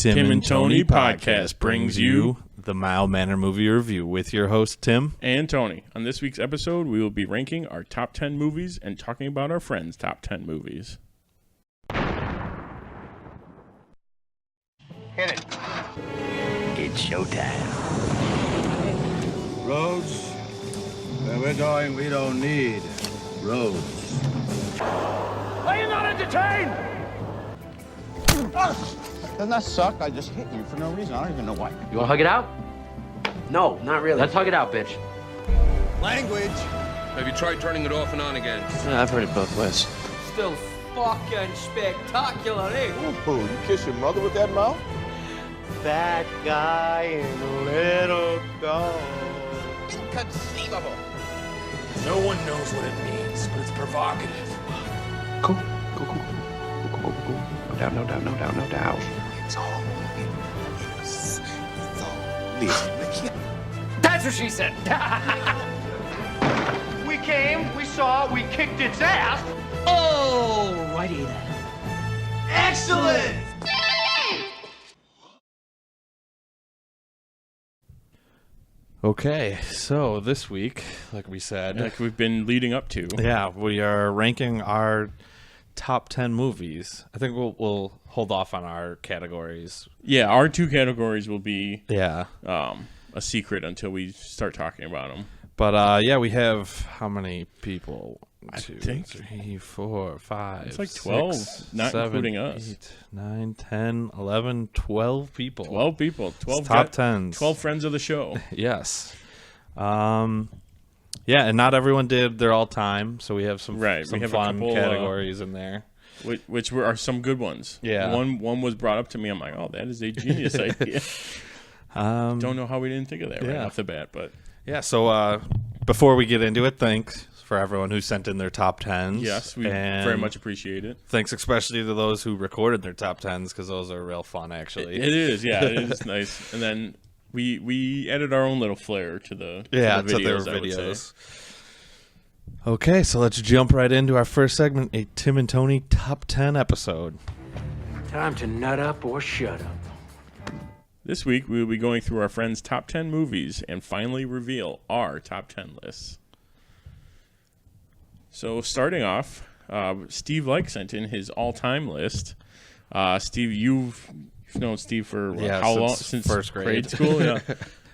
Tim and Tony podcast brings you the Mild Manner Movie Review with your host, Tim. And Tony. On this week's episode, we will be ranking our top 10 movies and talking about our friends' top 10 movies. Hit it. It's showtime. Roads? Where we're going, we don't need roads. Are you not entertained? Doesn't that suck? I just hit you for no reason. I don't even know why. You want to hug it out? No, not really. Let's hug it out, bitch. Language. Have you tried turning it off and on again? Yeah, I've heard it both ways. Still fucking spectacular, eh? Ooh, you kiss your mother with that mouth? That guy in a little dog. Inconceivable. No one knows what it means, but it's provocative. Cool. No doubt. It's all That's what she said. We came, we saw, we kicked its ass. Oh, righty then. Excellent! Okay, so this week, like we said, Like we've been leading up to. yeah, we are ranking our top 10 movies. I think we'll hold off on our categories. Yeah, our two categories will be Yeah. a secret until we start talking about them. But we have how many people? I 2, think 3, 4, 5. it's like 12, 6, not 7, including us. 8, 9, 10, 11, 12 people. 12 people. 12 It's top 10s. 12 friends of the show. Yes. Yeah, and not everyone did their all time, so we have some Right, some we have a fun couple, categories in there. Which are some good ones. Yeah. One was brought up to me. I'm like, oh, that is a genius idea. Don't know how we didn't think of that right yeah. off the bat, but Yeah, so before we get into it, thanks for everyone who sent in their top 10s. yes, we And very much appreciate it. Thanks especially to those who recorded their top 10s because those are real fun, actually. It is, yeah, it is nice. And then we added our own little flair to the to videos, their I would say. videos. Okay, so let's jump right into our first segment, a Tim and Tony top 10 episode. Time to nut up or shut up. This week we will be going through our friends' top 10 movies and finally reveal our top 10 lists. So starting off, Steve Leick sent in his all-time list. Steve, you've known Steve for how long? Since first grade school? Yeah.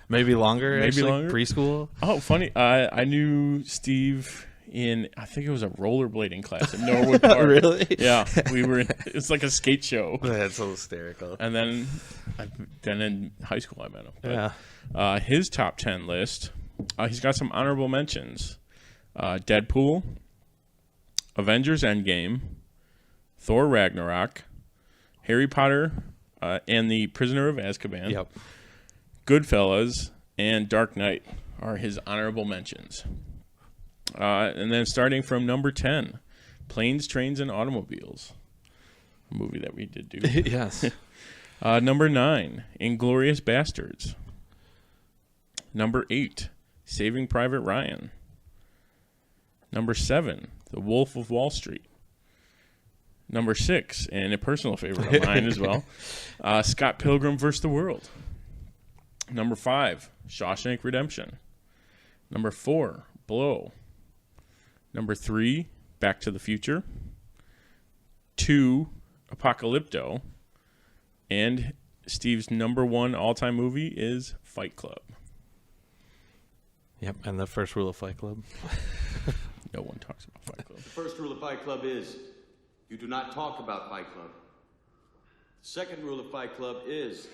Maybe longer, Maybe actually, longer? preschool. Oh, funny. I knew Steve in, I think it was a rollerblading class in Norwood Park. Really? Yeah. We were in, it's like a skate show. That's so hysterical. And then in high school I met him. But, Yeah. his top 10 list, he's got some honorable mentions. Deadpool, Avengers Endgame, Thor Ragnarok, Harry Potter and the Prisoner of Azkaban, Yep. Goodfellas, and Dark Knight are his honorable mentions. And then starting from number 10, Planes, Trains, and Automobiles, a movie that we did do. Yes. Number 9, Inglourious Bastards. Number 8, Saving Private Ryan. Number 7, The Wolf of Wall Street. Number 6, and a personal favorite of mine as well, Scott Pilgrim vs. the World. Number 5, Shawshank Redemption. Number 4, Blow. Number 3, Back to the Future. 2, Apocalypto. And Steve's number 1 all-time movie is Fight Club. Yep, and the first rule of Fight Club. No one talks about Fight Club. The first rule of Fight Club is you do not talk about Fight Club. The second rule of Fight Club is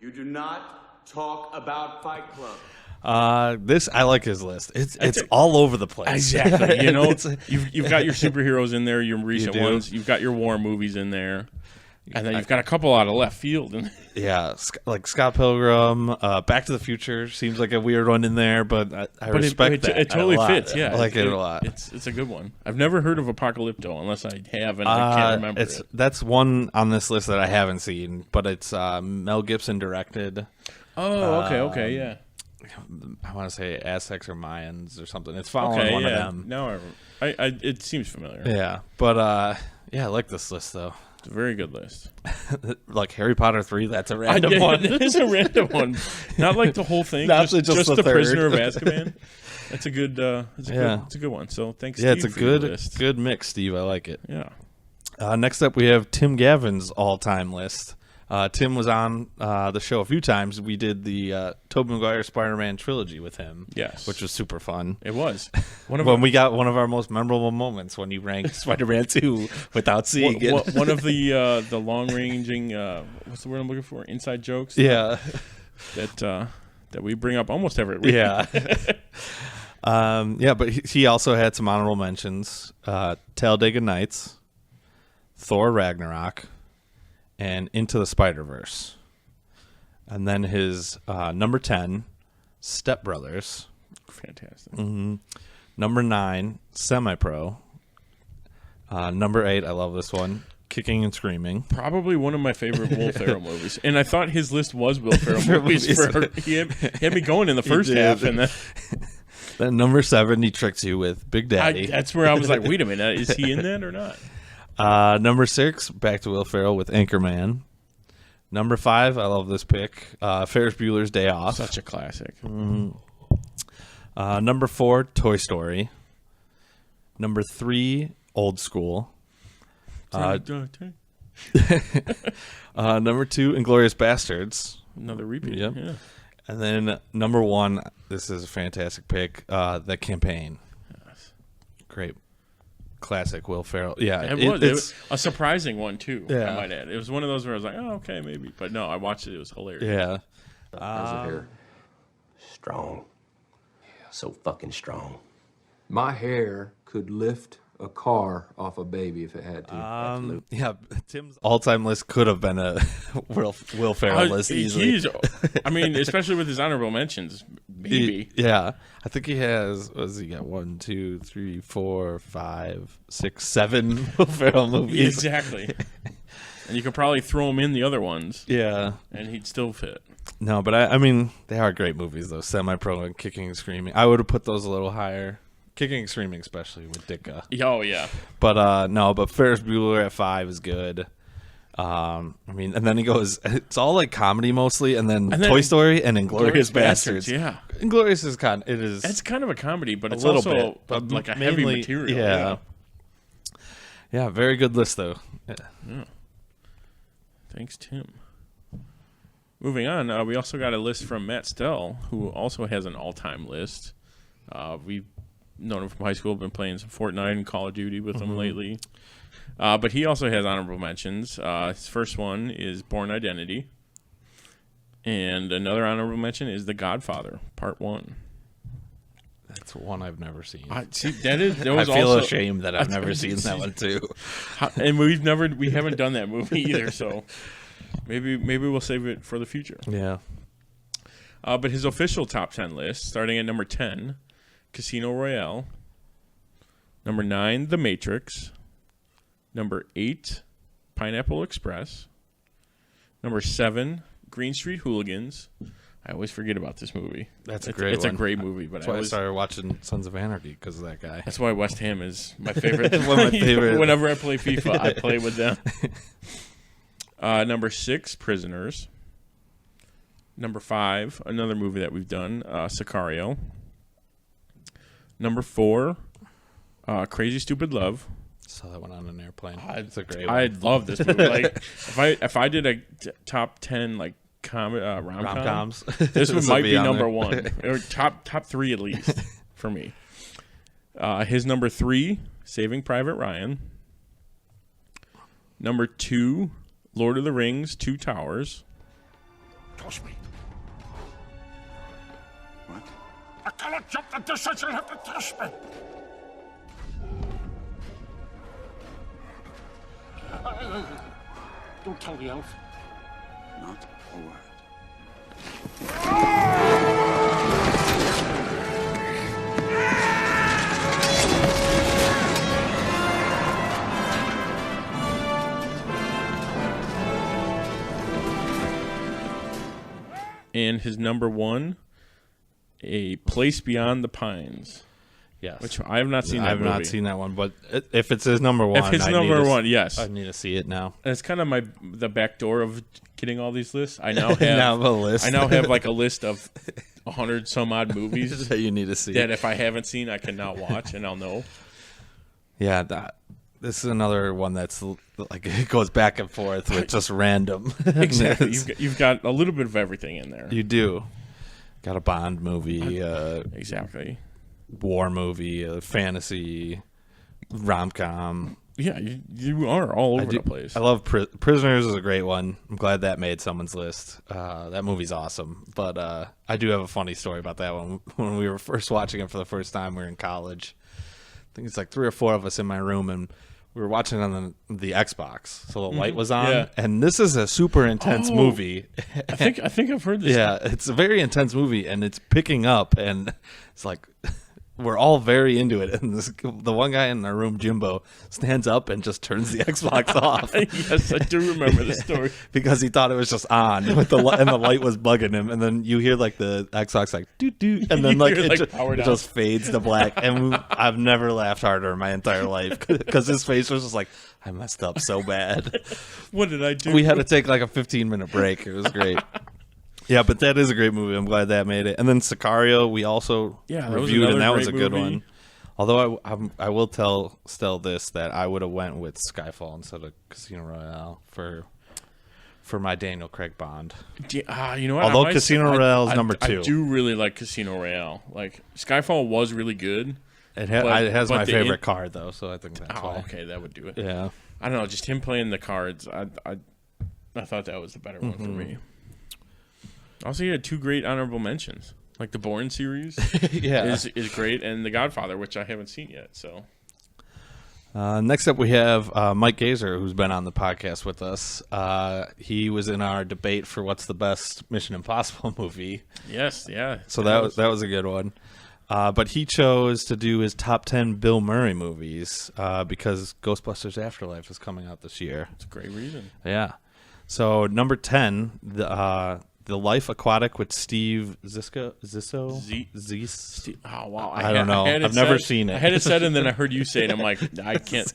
you do not talk about Fight Club. I like his list. It's all over the place. Exactly. You know, you've got your superheroes in there, your recent ones. You've got your war movies in there. And then you've got a couple out of left field. Yeah, like Scott Pilgrim, Back to the Future seems like a weird one in there, but I respect that. It totally a lot. fits, yeah. I like it a lot. It's a good one. I've never heard of Apocalypto unless I have, and I can't remember it. That's one on this list that I haven't seen, but it's Mel Gibson directed. Oh, okay, yeah. I want to say Aztecs or Mayans or something. It's following one of them. No, it seems familiar. Yeah, but I like this list though. It's a very good list. like Harry Potter 3, that's a random one. It is a random one. Not like the whole thing. Not just the the third. Prisoner of Azkaban. That's a good. It's a good one. So thanks. Yeah, Steve, it's a for your list. good mix, Steve. I like it. Yeah. Next up, we have Tim Gavin's all-time list. Tim was on the show a few times. We did the Tobey Maguire Spider-Man trilogy with him. Yes, which was super fun. It was. We got one of our most memorable moments when you ranked Spider-Man 2 without seeing it. One of the long-ranging what's the word I'm looking for? Inside jokes. Yeah, that we bring up almost every week. Yeah. But he also had some honorable mentions: Talladega Nights, Thor Ragnarok, and Into the Spider-Verse. And then his number 10, Step Brothers. Fantastic. Mm-hmm. Number 9, Semi-Pro. Number 8, I love this one, Kicking and Screaming. Probably one of my favorite Will Ferrell movies. And I thought his list was Will Ferrell movies. He had me going in the first half. And then number 7, he tricks you with Big Daddy. That's where I was like, wait a minute, is he in that or not? Number 6, back to Will Ferrell with Anchorman. Number 5, I love this pick, Ferris Bueller's Day Off. Such a classic. Mm-hmm. Number 4, Toy Story. Number 3, Old School. Number 2, Inglourious Bastards. Another repeat. Yep. Yeah. And then number 1, this is a fantastic pick, The Campaign. Yes. Great. Classic Will Ferrell. Yeah. It was a surprising one, too, Yeah. I might add. It was one of those where I was like, oh, okay, maybe. But no, I watched it. It was hilarious. Yeah. How's your hair? Strong. So fucking strong. My hair could lift a car off a baby if it had to. Yeah, Tim's all-time list could have been a Will Ferrell list easily. I mean, especially with his honorable mentions, maybe. Yeah, I think he has. What does he got? 1, 2, 3, 4, 5, 6, 7 Will Ferrell movies. Exactly. And you could probably throw him in the other ones. Yeah, and he'd still fit. No, but I mean, they are great movies though. Semi-Pro and Kicking and Screaming. I would have put those a little higher. Kicking and Screaming, especially with Ditka. Oh yeah. But Ferris Bueller at 5 is good. I mean, and then he goes. It's all like comedy mostly, and then Toy Story and Inglourious Bastards. Yeah, Inglourious is kind. It is. It's kind of a comedy, but it's a little also bit, but like a mainly, heavy material. Yeah. Yeah, very good list though. Yeah. Thanks, Tim. Moving on, we also got a list from Matt Stehl, who also has an all-time list. We've known him from high school, been playing some Fortnite and Call of Duty with him lately. But he also has honorable mentions. His first one is Bourne Identity. And another honorable mention is The Godfather, Part 1. That's one I've never seen. I feel ashamed that I've never seen that one too. And we haven't done that movie either, so maybe we'll save it for the future. Yeah. But his official top 10 list, starting at number 10, Casino Royale. Number 9, The Matrix. Number 8, Pineapple Express. Number 7, Green Street Hooligans. I always forget about this movie. It's a great movie. But that's why I started watching Sons of Anarchy, because of that guy. That's why West Ham is my favorite. One of my favorite. Whenever I play FIFA, I play with them. Number 6, Prisoners. Number 5, another movie that we've done, Sicario. Number 4, Crazy Stupid Love. Saw that one on an airplane. It's a great one. I love this movie. Like if I did a top 10 like rom-coms, this one might be number 1 or top 3 at least for me. His number 3, Saving Private Ryan. Number 2, Lord of the Rings, Two Towers. Touch me. What? I cannot jump the distance. You'll have to touch me. Don't tell the elf. Not a word. And his number 1, A Place Beyond the Pines. Yes. Which I have not seen. I have not seen that one, but if it's his number one, if it's number one, yes, I need to see it now. And it's kind of the back door of getting all these lists. I now have a list. I now have like a list of 100 some odd movies that you need to see. That if I haven't seen, I can now watch and I'll know. Yeah, this is another one that's like it goes back and forth with just random. Exactly, you've got a little bit of everything in there. You do. Got a Bond movie. Exactly. War movie, fantasy, rom-com. Yeah, you are all over the place. I love Prisoners is a great one. I'm glad that made someone's list. That movie's awesome. But I do have a funny story about that one. When we were first watching it for the first time, we were in college. I think it's like 3 or 4 of us in my room, and we were watching on the Xbox, so the light was on. Yeah. And this is a super intense movie. I think I've heard this. Yeah, it's a very intense movie, and it's picking up, and it's like we're all very into it. And the one guy in our room, Jimbo, stands up and just turns the Xbox off. Yes, I do remember the story. Because he thought it was just on with and the light was bugging him. And then you hear like the Xbox like doot doot, and then like it just fades to black. And I've never laughed harder in my entire life because his face was just like, I messed up so bad. What did I do? We had to take like a 15-minute break. It was great. Yeah, but that is a great movie. I'm glad that made it. And then Sicario, we also reviewed, and that was a good one. Although I will tell Stehl this, that I would have went with Skyfall instead of Casino Royale for my Daniel Craig Bond. You know what? Although Casino Royale is number 2. I do really like Casino Royale. Like Skyfall was really good. It has my favorite card though, so I think that's why. Okay, that would do it. Yeah. I don't know, just him playing the cards. I thought that was the better one for me. Also, he had 2 great honorable mentions. Like the Bourne series is great, and The Godfather, which I haven't seen yet. So, next up we have Mike Gaiser, who's been on the podcast with us. He was in our debate for what's the best Mission Impossible movie. Yes, yeah. So that was a good one. But he chose to do his top 10 Bill Murray movies because Ghostbusters Afterlife is coming out this year. That's a great reason. Yeah. So number 10, The Life Aquatic with Steve Zissou. Oh wow! I don't know. I've never seen it. I had it said, and then I heard you say it. I'm like, I can't.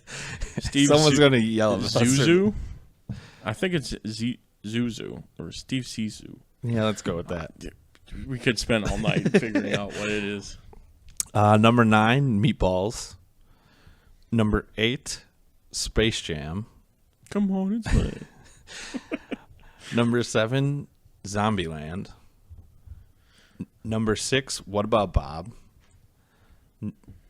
Steve. Someone's gonna yell at us. Zuzu. I think it's Zuzu or Steve Sisu. Yeah, let's go with that. We could spend all night figuring out what it is. Number 9, Meatballs. Number 8, Space Jam. Come on, it's fine. Number 7, Zombieland. Number 6, What About Bob?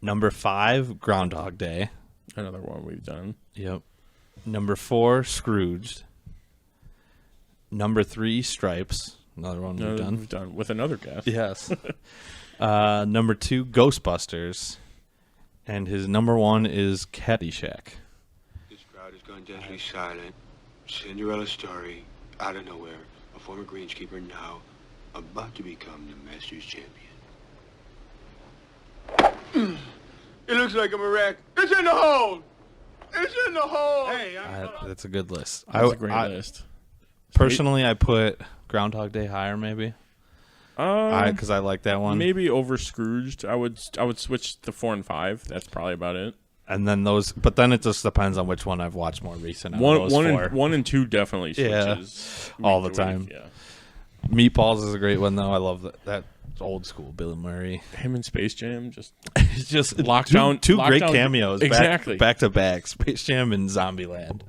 Number 5, Groundhog Day. Another one we've done. Yep. Number 4, Scrooged. Number 3, Stripes. Another one we've done. With another guest. Yes. Number 2, Ghostbusters. And his number 1 is Caddyshack. This crowd has gone deathly silent. Cinderella story, out of nowhere. A former greenskeeper now about to become the Masters champion. It looks like I'm a wreck. It's in the hole! It's in the hole! Hey, that's a good list. That's a great list. Personally, I put Groundhog Day higher, maybe. Because I like that one. Maybe over Scrooged. I would switch to 4 and 5. That's probably about it. And then but then it just depends on which one I've watched more recent. One and 2 definitely switches all the time. Yeah. Meatballs is a great one though. I love that old school Bill Murray. Him in Space Jam just lockdown. Two great cameos, exactly back to back. Space Jam and Zombieland.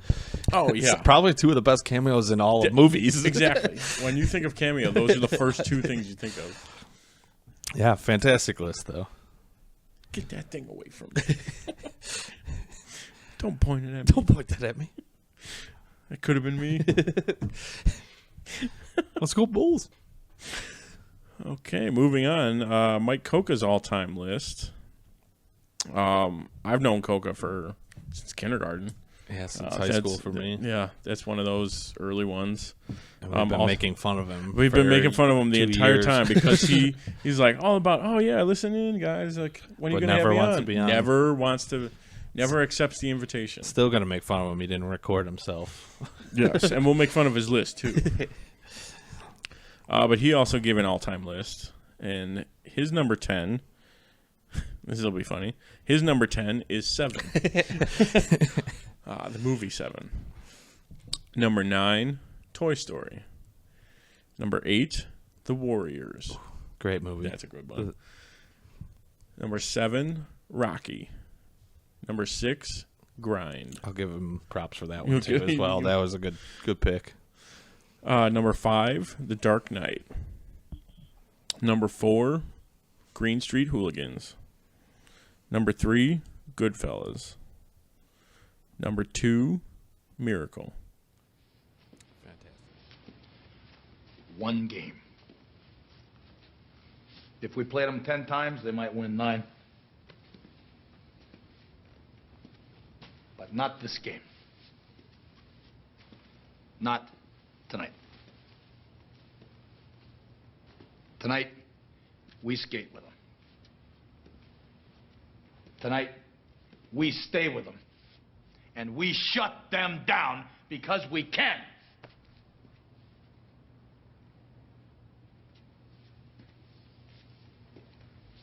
Oh yeah, it's probably 2 of the best cameos in all of movies. Exactly. When you think of cameo, those are the first 2 things you think of. Yeah, fantastic list though. Get that thing away from me. Don't point it at me. Don't point that at me. That could have been me. Let's go Bulls. Okay, moving on. Mike Coca's all-time list. I've known Coca since kindergarten. Yeah, since high school for me. Yeah, that's one of those early ones. And we've been making fun of him. We've been making fun of him the entire time because he's like all about, oh yeah, listen in, guys. Like, when are you gonna have me on? To be on? Never accepts the invitation. Still gonna make fun of him. He didn't record himself. Yes, and we'll make fun of his list too. But he also gave an all-time list, and his number 10. This will be funny. His number 10 is 7. The movie 7. Number 9, Toy Story. Number 8, The Warriors. Great movie. That's a good one. Number 7, Rocky. Number 6, Grind. I'll give him props for that one too as well. That was a good pick. Number 5, The Dark Knight. Number 4, Green Street Hooligans. Number 3, Goodfellas. Number 2, Miracle. One game. If we played them 10 times, they might win 9. But not this game. Not tonight. Tonight, we skate with them. Tonight, we stay with them. And we shut them down because we can.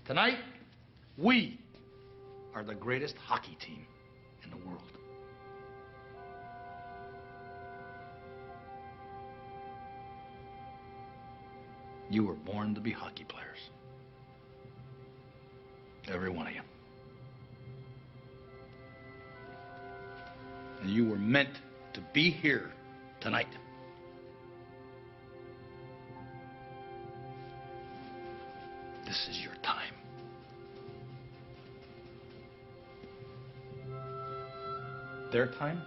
Tonight, we are the greatest hockey team in the world. You were born to be hockey players. Every one of you. And you were meant to be here tonight. This is your time. Their time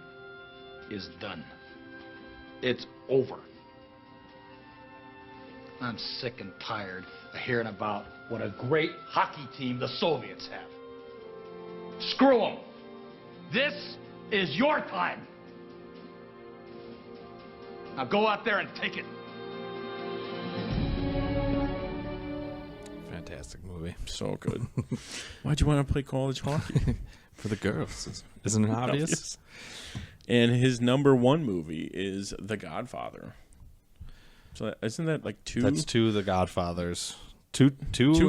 is done. It's over. I'm sick and tired of hearing about what a great hockey team the Soviets have. Screw them. This is your time. Now go out there and take it. Fantastic movie. So good. Why'd you want to play college hockey? For the girls. Isn't it obvious? And his number 1 movie is The Godfather. So isn't that like 2? That's 2 The Godfathers. 2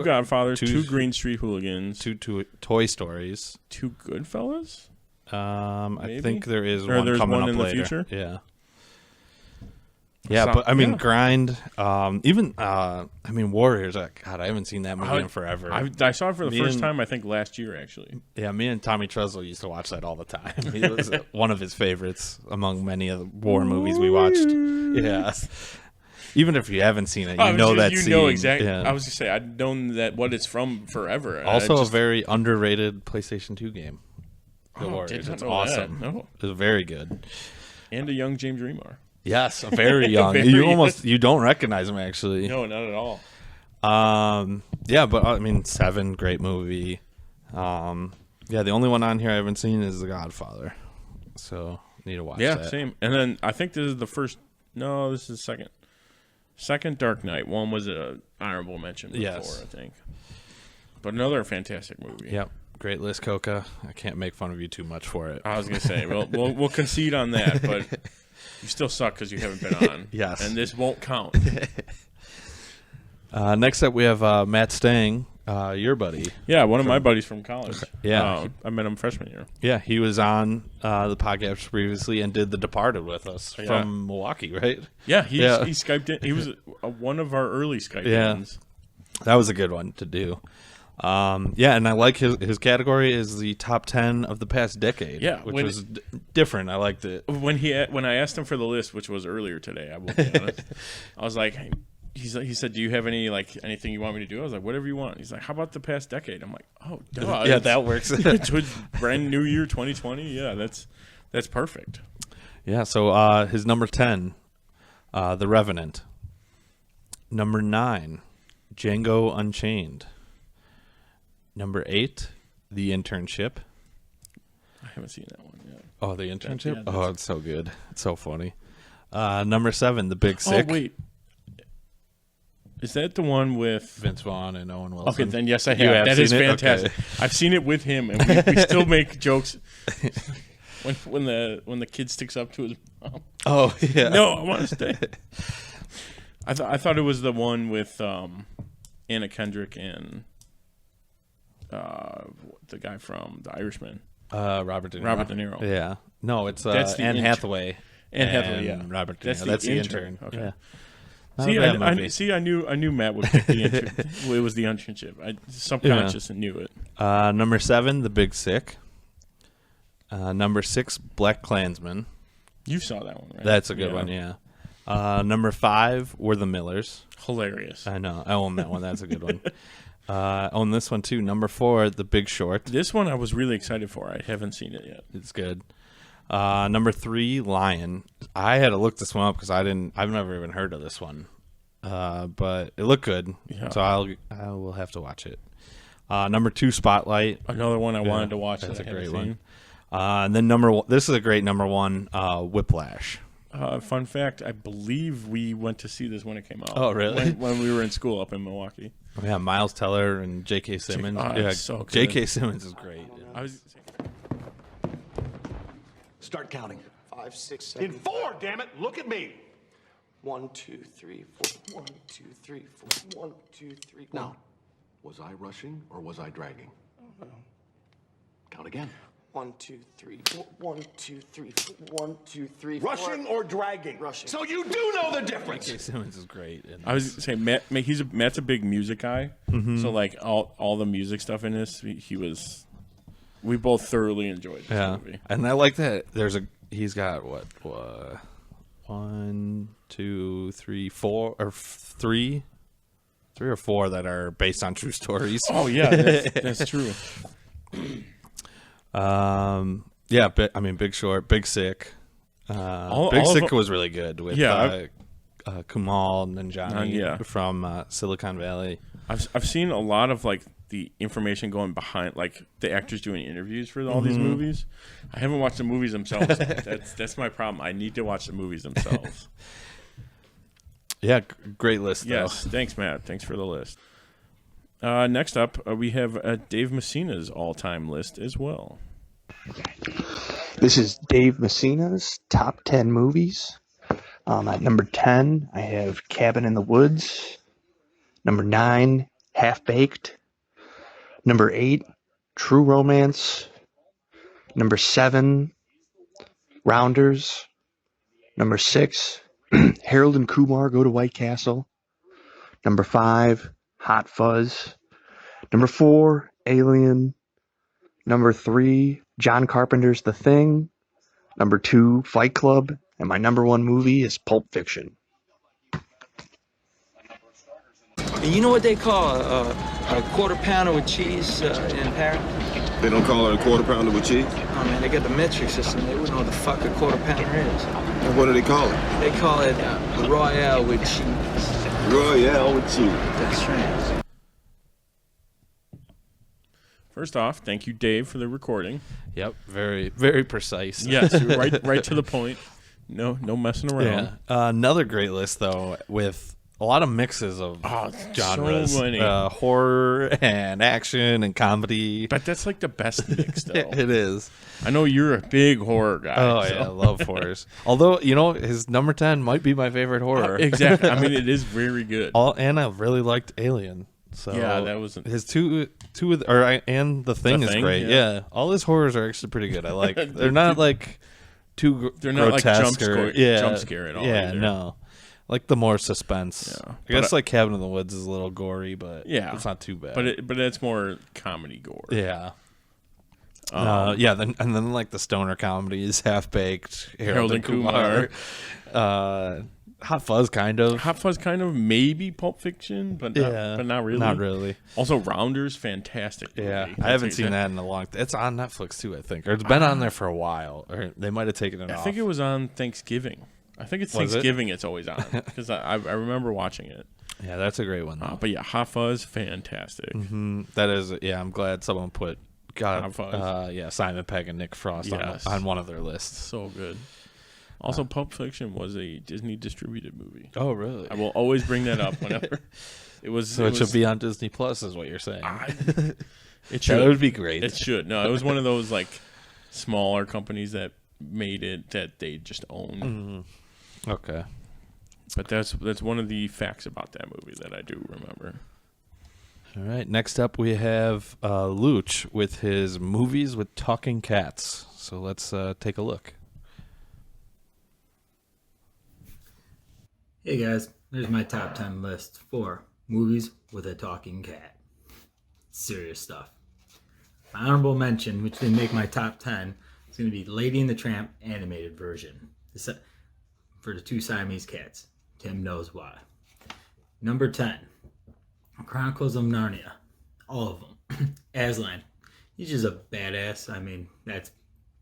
Godfathers, 2 Green Street Hooligans, 2 Toy Stories, 2 Goodfellas. I think there is or one there's coming one up in later. the future. Yeah, but I mean, Grind. Even Warriors. God, I haven't seen that movie in forever. I saw it for the first time. I think last year, actually. Yeah, me and Tommy Treslow used to watch that all the time. It was one of his favorites among many of the war movies we watched. Yeah. Even if you haven't seen it, you know that scene. You know exactly. Yeah. I was going to say, I've known what it's from forever. Also, a very underrated PlayStation 2 game. The Warriors. Did not It's know awesome. that. No. It was very good. And a young James Remar. Yes, very young. You don't recognize him actually. No, not at all. Yeah, but I mean, 7, great movie. Yeah, the only one on here I haven't seen is The Godfather. So need to watch that. Yeah, same. And then I think this is the first. No, this is second. Second Dark Knight. One was an honorable mention before, Yes. I think. But another fantastic movie. Yep. Great list, Coca. I can't make fun of you too much for it. I was going to say, we'll concede on that, but you still suck because you haven't been on. Yes. And this won't count. Next up, we have Matt Stang, your buddy. Yeah, one of my buddies from college. Yeah. I met him freshman year. Yeah, he was on the podcast previously and did The Departed with us from Milwaukee, right? Yeah, he Skyped in. He was one of our early Skype ins. That was a good one to do. Yeah, and I like his category is the top 10 of the past decade. Yeah, which was different. I liked it. When I asked him for the list, which was earlier today, I will be honest. I was like, he said, "Do you have anything you want me to do?" I was like, "Whatever you want." He's like, "How about the past decade?" I'm like, "Oh, duh. Yeah, that works. It's brand new year 2020. Yeah, that's perfect." Yeah. So his number 10, The Revenant. Number 9, Django Unchained. Number 8, The Internship. I haven't seen that one yet. Oh, The Internship? Yeah, oh, it's so good. It's so funny. Number 7, The Big Sick. Oh, wait. Is that the one with Vince Vaughn and Owen Wilson? Okay, then yes, I have. That is fantastic. Okay. I've seen it with him, and we still make jokes when the kid sticks up to his mom. Oh, yeah. No, I want to stay. I thought it was the one with Anna Kendrick and the guy from The Irishman. Robert De Niro. Robert De Niro. Yeah. No, it's That's the Anne intern. Hathaway. Anne Hathaway, yeah. Robert De Niro. That's That's the the intern. intern. Okay. Yeah. I knew Matt would pick the intern. It was the internship. I subconscious knew it. Number 7, The Big Sick. Number 6, Black Klansman. You saw that one, right? That's a good one, yeah. Number 5, We're the Millers. Hilarious. I know. I own that one. That's a good one. I own this one, too. Number 4, The Big Short. This one I was really excited for. I haven't seen it yet. It's good. Number 3, Lion. I had to look this one up because I've never even heard of this one. But it looked good. Yeah. So I will have to watch it. Number 2, Spotlight. Another one I wanted to watch. That's that a I haven't great seen. one. And then number 1, this is a great number 1, Whiplash. Fun fact, I believe we went to see this when it came out. Oh, really? When we were in school up in Milwaukee. Yeah, Miles Teller and J.K. Simmons. Yeah, so good. J.K. Simmons is great. Start counting. 5, 6, 7. In 4, damn it! Look at me. 1, 2, 3, 4. 1, 2, 3, 4. 1, 2, 3. Now, was I rushing or was I dragging? Count again. 1, 2, 3, 4. 1, 2, 3, 4. 1, 2, 3, 4. Rushing or dragging? Rushing. So you do know the difference. J.K. Simmons is great. I was saying Matt's a big music guy, so like all the music stuff in this, we both thoroughly enjoyed this movie. And I like that. He's got what 1, 2, 3, 4 or 3 or 4 that are based on true stories. Oh yeah, that's true. Yeah, Big Short, Big Sick. Big Sick was really good with Kumail Nanjiani from Silicon Valley. I've seen a lot of like the information going behind, like the actors doing interviews for all these movies. I haven't watched the movies themselves. That's my problem. I need to watch the movies themselves. Yeah, great list. Yes, thanks, Matt. Thanks for the list. Next up, we have Dave Messina's all-time list as well. This is Dave Messina's top 10 movies. At number 10, I have Cabin in the Woods. Number 9, Half Baked. Number 8, True Romance. Number 7, Rounders. Number 6, Harold and Kumar Go to White Castle. Number 5, Hot Fuzz. Number 4, Alien. Number 3, John Carpenter's The Thing. Number 2, Fight Club. And my number 1 movie is Pulp Fiction. You know what they call a quarter pounder with cheese in Paris? They don't call it a quarter pounder with cheese? Oh man, they got the metric system. They wouldn't know what the fuck a quarter pounder is. And what do they call it? They call it Royale with cheese. Royale with cheese. That's right. First off, thank you, Dave, for the recording. Yep, very, very precise. Yes, right to the point. No messing around. Yeah. Another great list, though, with a lot of mixes of genres. So many. Horror and action and comedy. But that's like the best mix, though. It is. I know you're a big horror guy. Oh, yeah, I love horrors. Although, his number 10 might be my favorite horror. Exactly. I mean, it is very good. And I really liked Alien. So yeah, that was his and The Thing is great. Yeah. All his horrors are actually pretty good. I like. They're not like too. They're not like grotesque jump scare at all. Yeah, either. no. Like the more suspense. Yeah. I guess like Cabin in the Woods is a little gory, but it's not too bad. But it's more comedy gore. Yeah. Then like the stoner comedies, Half Baked, Harold and Kumar. Hot Fuzz kind of. Maybe Pulp Fiction, but not really. Not really. Also, Rounders, fantastic movie. Yeah, I haven't seen that in a long time. It's on Netflix too, I think. Or it's been on there for a while. Or they might have taken it off. I think it was on Thanksgiving. I think it's Thanksgiving it's always on. Because I remember watching it. Yeah, that's a great one. But yeah, Hot Fuzz, fantastic. Mm-hmm. That is, I'm glad someone put Hot Fuzz. Simon Pegg and Nick Frost on one of their lists. So good. Also, Pulp Fiction was a Disney distributed movie. Oh, really? I will always bring that up whenever it was. So it should be on Disney Plus, is what you're saying? It should. That would be great. It should. No, it was one of those like smaller companies that made it that they just owned. Mm-hmm. Okay. But that's one of the facts about that movie that I do remember. All right. Next up, we have Luch with his movies with talking cats. So let's take a look. Hey guys, there's my top 10 list for movies with a talking cat. Serious stuff. My honorable mention, which didn't make my top 10, is going to be Lady and the Tramp animated version for the two Siamese cats. Tim knows why. Number 10, Chronicles of Narnia. All of them. Aslan. He's just a badass. I mean, that's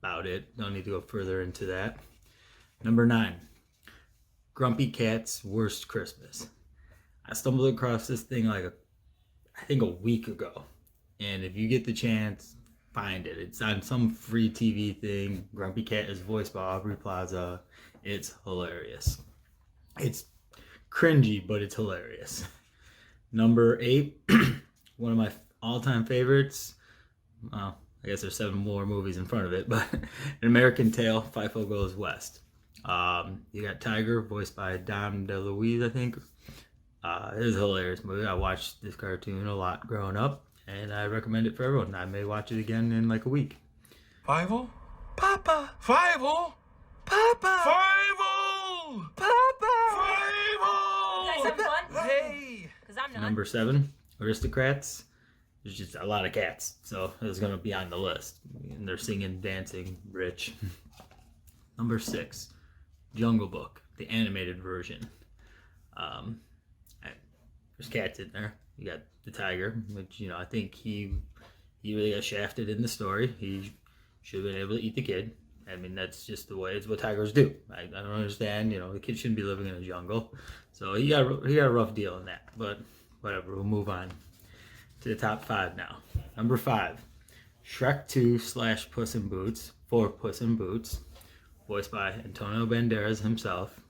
about it. Don't need to go further into that. Number 9, Grumpy Cat's Worst Christmas. I stumbled across this thing I think a week ago. And if you get the chance, find it. It's on some free TV thing. Grumpy Cat is voiced by Aubrey Plaza. It's hilarious. It's cringy, but it's hilarious. Number 8, one of my all-time favorites. Well, I guess there's 7 more movies in front of it, but An American Tail, FIFO Goes West. You got Tiger, voiced by Dom DeLuise, I think. It was a hilarious movie. I watched this cartoon a lot growing up, and I recommend it for everyone. I may watch it again in like a week. Five-O? Papa! Five-O! Papa! Five-O! Papa! Five-O! You guys having fun? Hey! Because I'm not. Number 7, Aristocrats. There's just a lot of cats, so it's going to be on the list. And they're singing, dancing, rich. Number 6, Jungle Book, the animated version. There's cats in there. You got the tiger, which, I think he really got shafted in the story. He should have been able to eat the kid. I mean, that's just the way. It's what tigers do. I don't understand. The kid shouldn't be living in a jungle. So he got a rough deal in that. But whatever. We'll move on to the top 5 now. Number 5, Shrek 2 / Puss in Boots for Puss in Boots, voiced by Antonio Banderas himself.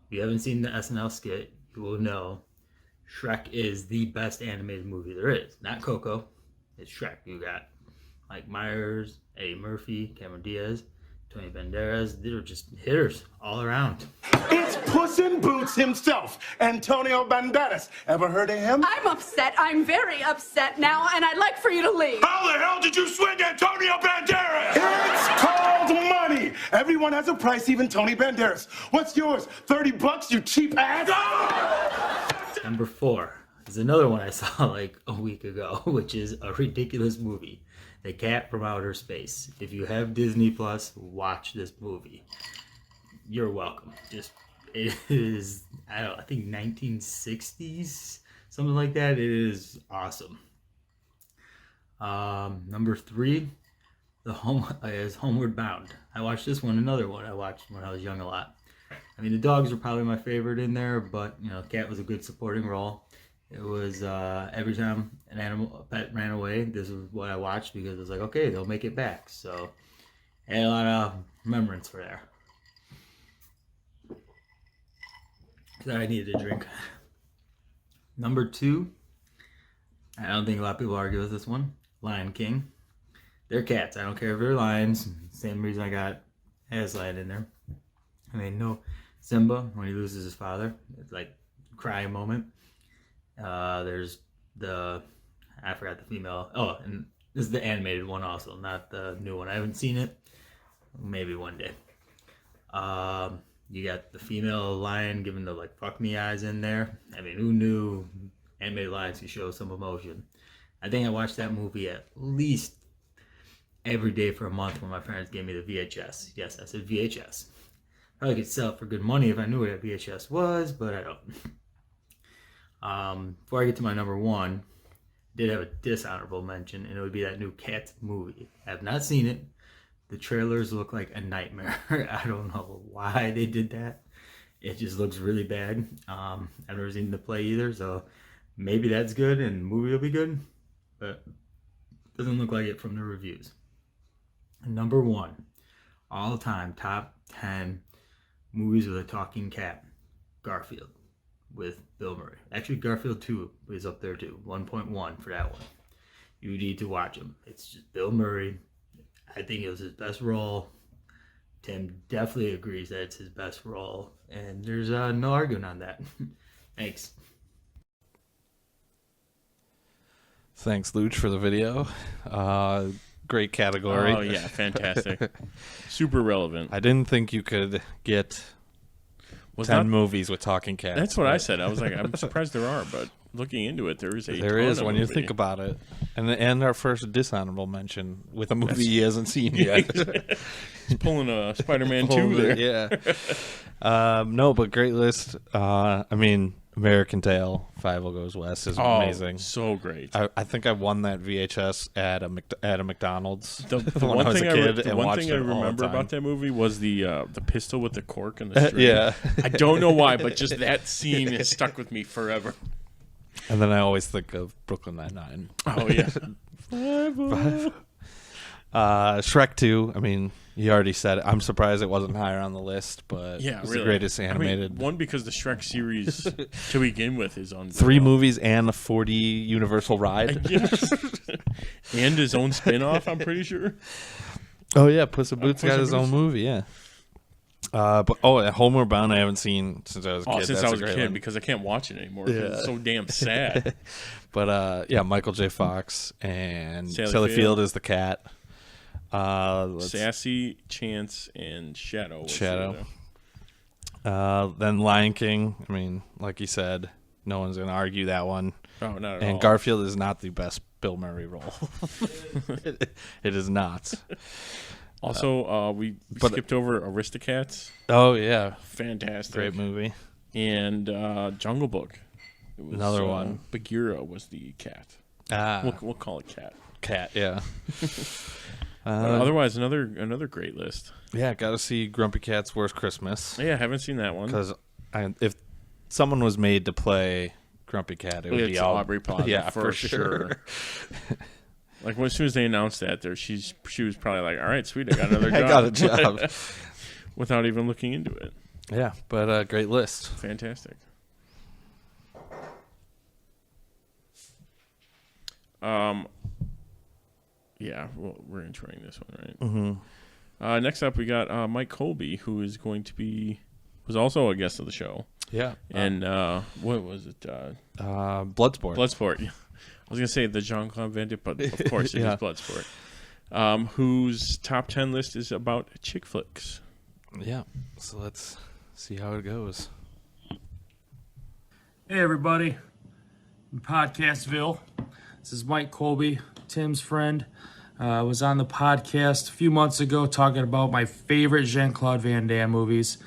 If you haven't seen the SNL skit, you will know Shrek is the best animated movie there is. Not Coco. It's Shrek. You got Mike Myers, Eddie Murphy, Cameron Diaz, Tony Banderas. They're just hitters all around. It's Puss in Boots himself, Antonio Banderas. Ever heard of him? I'm upset. I'm very upset now, and I'd like for you to leave. How the hell did you swing Antonio Banderas? It's called money. Everyone has a price, even Tony Banderas. What's yours? $30, you cheap ass? Number 4 is another one I saw like a week ago, which is a ridiculous movie, The Cat from Outer Space. If you have Disney Plus, watch this movie. You're welcome. It is, I think 1960s, something like that. It is awesome. Number 3, is Homeward Bound. I watched this one, another one I watched when I was young a lot. I mean, the dogs are probably my favorite in there, but, Cat was a good supporting role. It was every time a pet ran away, this was what I watched because it was like, okay, they'll make it back. So, I had a lot of remembrance for there. That I needed a drink. Number 2, I don't think a lot of people argue with this one, Lion King. They're cats. I don't care if they're lions. Same reason I got Aslan in there. I mean, no Simba when he loses his father. It's like a crying moment. There's I forgot the female. Oh, and this is the animated one also, not the new one. I haven't seen it. Maybe one day. You got the female lion giving the fuck me eyes in there. I mean, who knew animated lions could show some emotion? I think I watched that movie at least every day for a month when my parents gave me the VHS. Yes, I said VHS. Probably could sell it for good money if I knew what a VHS was, but I don't. Before I get to my number 1, I did have a dishonorable mention, and it would be that new Cats movie. I have not seen it. The trailers look like a nightmare. I don't know why they did that. It just looks really bad. I've never seen the play either, so maybe that's good and the movie will be good, but it doesn't look like it from the reviews. Number 1, all-time top 10 movies with a talking cat, Garfield with Bill Murray. Actually, Garfield 2 is up there too, 1.1 for that one. You need to watch them. It's just Bill Murray. I think it was his best role. Tim definitely agrees that it's his best role, and there's no arguing on that. Thanks. Thanks, Luch, for the video. Great category. Oh, yeah, fantastic. Super relevant. I didn't think you could get 10 movies with talking cats. That's what I said. I was like, I'm surprised there are, but looking into it, there is a There is when you think about it. And our first dishonorable mention with a movie he hasn't seen yet. He's pulling a Spider-Man 2 there. Yeah. No, but great list. I mean, American Tail, Five Goes West is amazing. So great. I think I won that VHS at a McDonald's The when one I was thing a kid. the and one watched thing I it all the remember time. about that movie was the pistol with the cork and the string. Yeah. I don't know why, but just that scene has stuck with me forever. And then I always think of Brooklyn Nine-Nine. Oh, yeah. Shrek 2, I mean, you already said it. I'm surprised it wasn't higher on the list, but Yeah, it's really. the greatest animated. I mean, one, because the Shrek series to begin with is on 3 movies and a 4D Universal ride. Yes. And his own spin-off, I'm pretty sure. Oh, yeah, Puss in Boots Puss got in his own Boots. movie, yeah. But Homeward Bound I haven't seen since I was a kid. Since That's I was a great kid, one. because I can't watch it anymore because it's so damn sad. But yeah, Michael J. Fox and Sally Sally Field. Field is the cat. Sassy, Chance, and Shadow. Then Lion King. I mean, like you said, no one's going to argue that one. Oh, not at and all. Garfield is not the best Bill Murray role. It is not. Also, we skipped over Aristocats. Oh, yeah. Fantastic. Great movie. And Jungle Book. It was, Another one. Bagheera was the cat. We'll call it cat. Cat, yeah. Otherwise, another great list. Yeah, got to see Grumpy Cat's Worst Christmas. Yeah, haven't seen that one. Because if someone was made to play Grumpy Cat, it would be Aubrey Plaza. Yeah, for sure. Like, as soon as they announced that, she was probably like, all right, sweet, I got another job. I got a job. Without even looking into it. Yeah, but great list. Fantastic. Yeah, well, we're introing this one, right? Mm-hmm. Next up, we got Mike Colby, who is going to was also a guest of the show. Yeah. And what was it? Bloodsport. Bloodsport. I was going to say the Jean-Claude Van Damme, but of course it Yeah. is Bloodsport. Whose top 10 list is about chick flicks. Yeah, so let's see how it goes. Hey everybody, in Podcastville. This is Mike Colby, Tim's friend. I was on the podcast a few months ago talking about my favorite Jean-Claude Van Damme movies.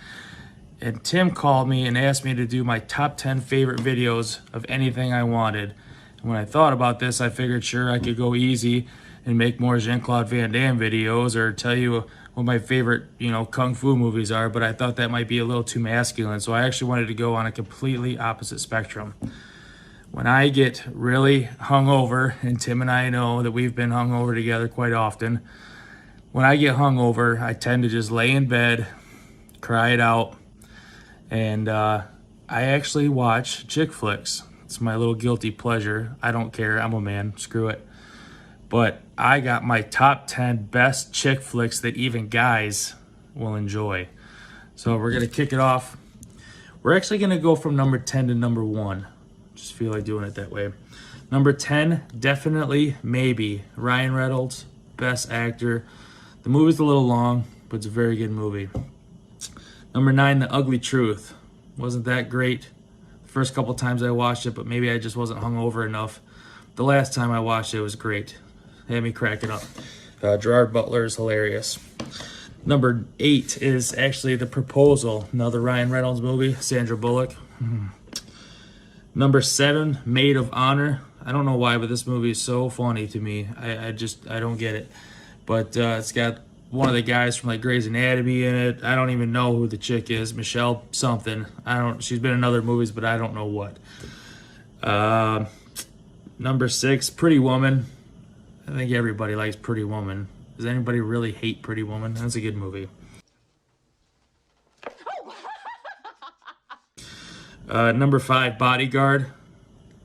And Tim called me and asked me to do my top 10 favorite videos of anything I wanted. And when I thought about this, I figured sure I could go easy and make more Jean-Claude Van Damme videos or tell you what my favorite, kung fu movies are, but I thought that might be a little too masculine, so I actually wanted to go on a completely opposite spectrum. When I get really hungover, and Tim and I know that we've been hungover together quite often, when I get hungover, I tend to just lay in bed, cry it out, and I actually watch chick flicks. It's my little guilty pleasure. I don't care. I'm a man. Screw it. But I got my top 10 best chick flicks that even guys will enjoy. So we're going to kick it off. We're actually going to go from number 10 to number 1. Just feel like doing it that way. Number 10, definitely, maybe. Ryan Reynolds, best actor. The movie's a little long, but it's a very good movie. Number 9, The Ugly Truth. Wasn't that great the first couple times I watched it, but maybe I just wasn't hungover enough. The last time I watched it was great. Had me cracking up. Gerard Butler is hilarious. Number 8 is actually The Proposal, another Ryan Reynolds movie, Sandra Bullock. Number 7, Maid of Honor. I don't know why, but this movie is so funny to me. I don't get it. But it's got one of the guys from like Grey's Anatomy in it. I don't even know who the chick is. Michelle something. She's been in other movies, but I don't know what. Number 6, Pretty Woman. I think everybody likes Pretty Woman. Does anybody really hate Pretty Woman? That's a good movie. Number 5, Bodyguard.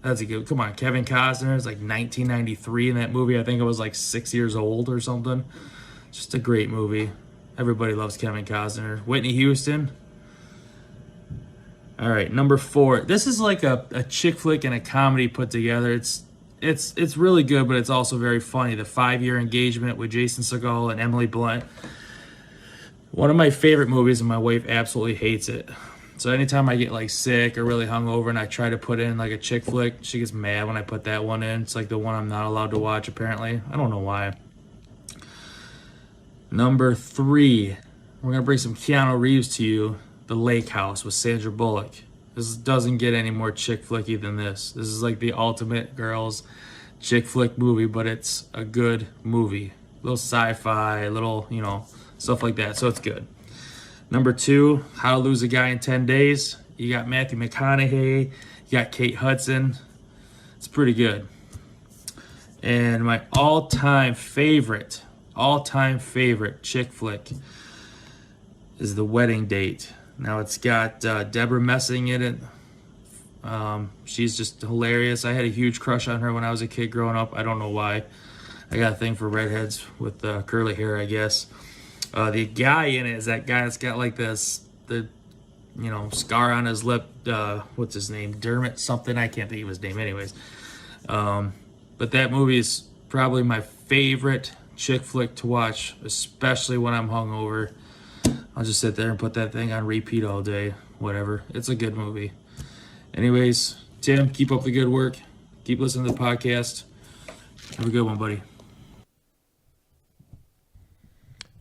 That's a good. Come on, Kevin Costner is like 1993 in that movie. I think I was like 6 years old or something. Just a great movie. Everybody loves Kevin Costner. Whitney Houston. All right, number 4. This is like a chick flick and a comedy put together. It's it's really good, but it's also very funny. The 5-year engagement with Jason Segel and Emily Blunt. One of my favorite movies, and my wife absolutely hates it. So anytime I get like sick or really hungover and I try to put in like a chick flick, she gets mad when I put that one in. It's like the one I'm not allowed to watch, apparently. I don't know why. Number 3, we're going to bring some Keanu Reeves to you, The Lake House with Sandra Bullock. This doesn't get any more chick flicky than this. This is like the ultimate girls chick flick movie, but it's a good movie. A little sci-fi, a little, you know, stuff like that. So it's good. Number 2, How to Lose a Guy in 10 Days. You got Matthew McConaughey. You got Kate Hudson. It's pretty good. And my all-time favorite chick flick is The Wedding Date. Now it's got Deborah Messing in it. She's just hilarious. I had a huge crush on her when I was a kid growing up. I don't know why. I got a thing for redheads with curly hair, I guess. The guy in it is that guy that's got like the scar on his lip. What's his name? Dermot something. I can't think of his name anyways. But that movie is probably my favorite chick flick to watch, especially when I'm hungover. I'll just sit there and put that thing on repeat all day. Whatever. It's a good movie. Anyways, Tim, keep up the good work. Keep listening to the podcast. Have a good one, buddy.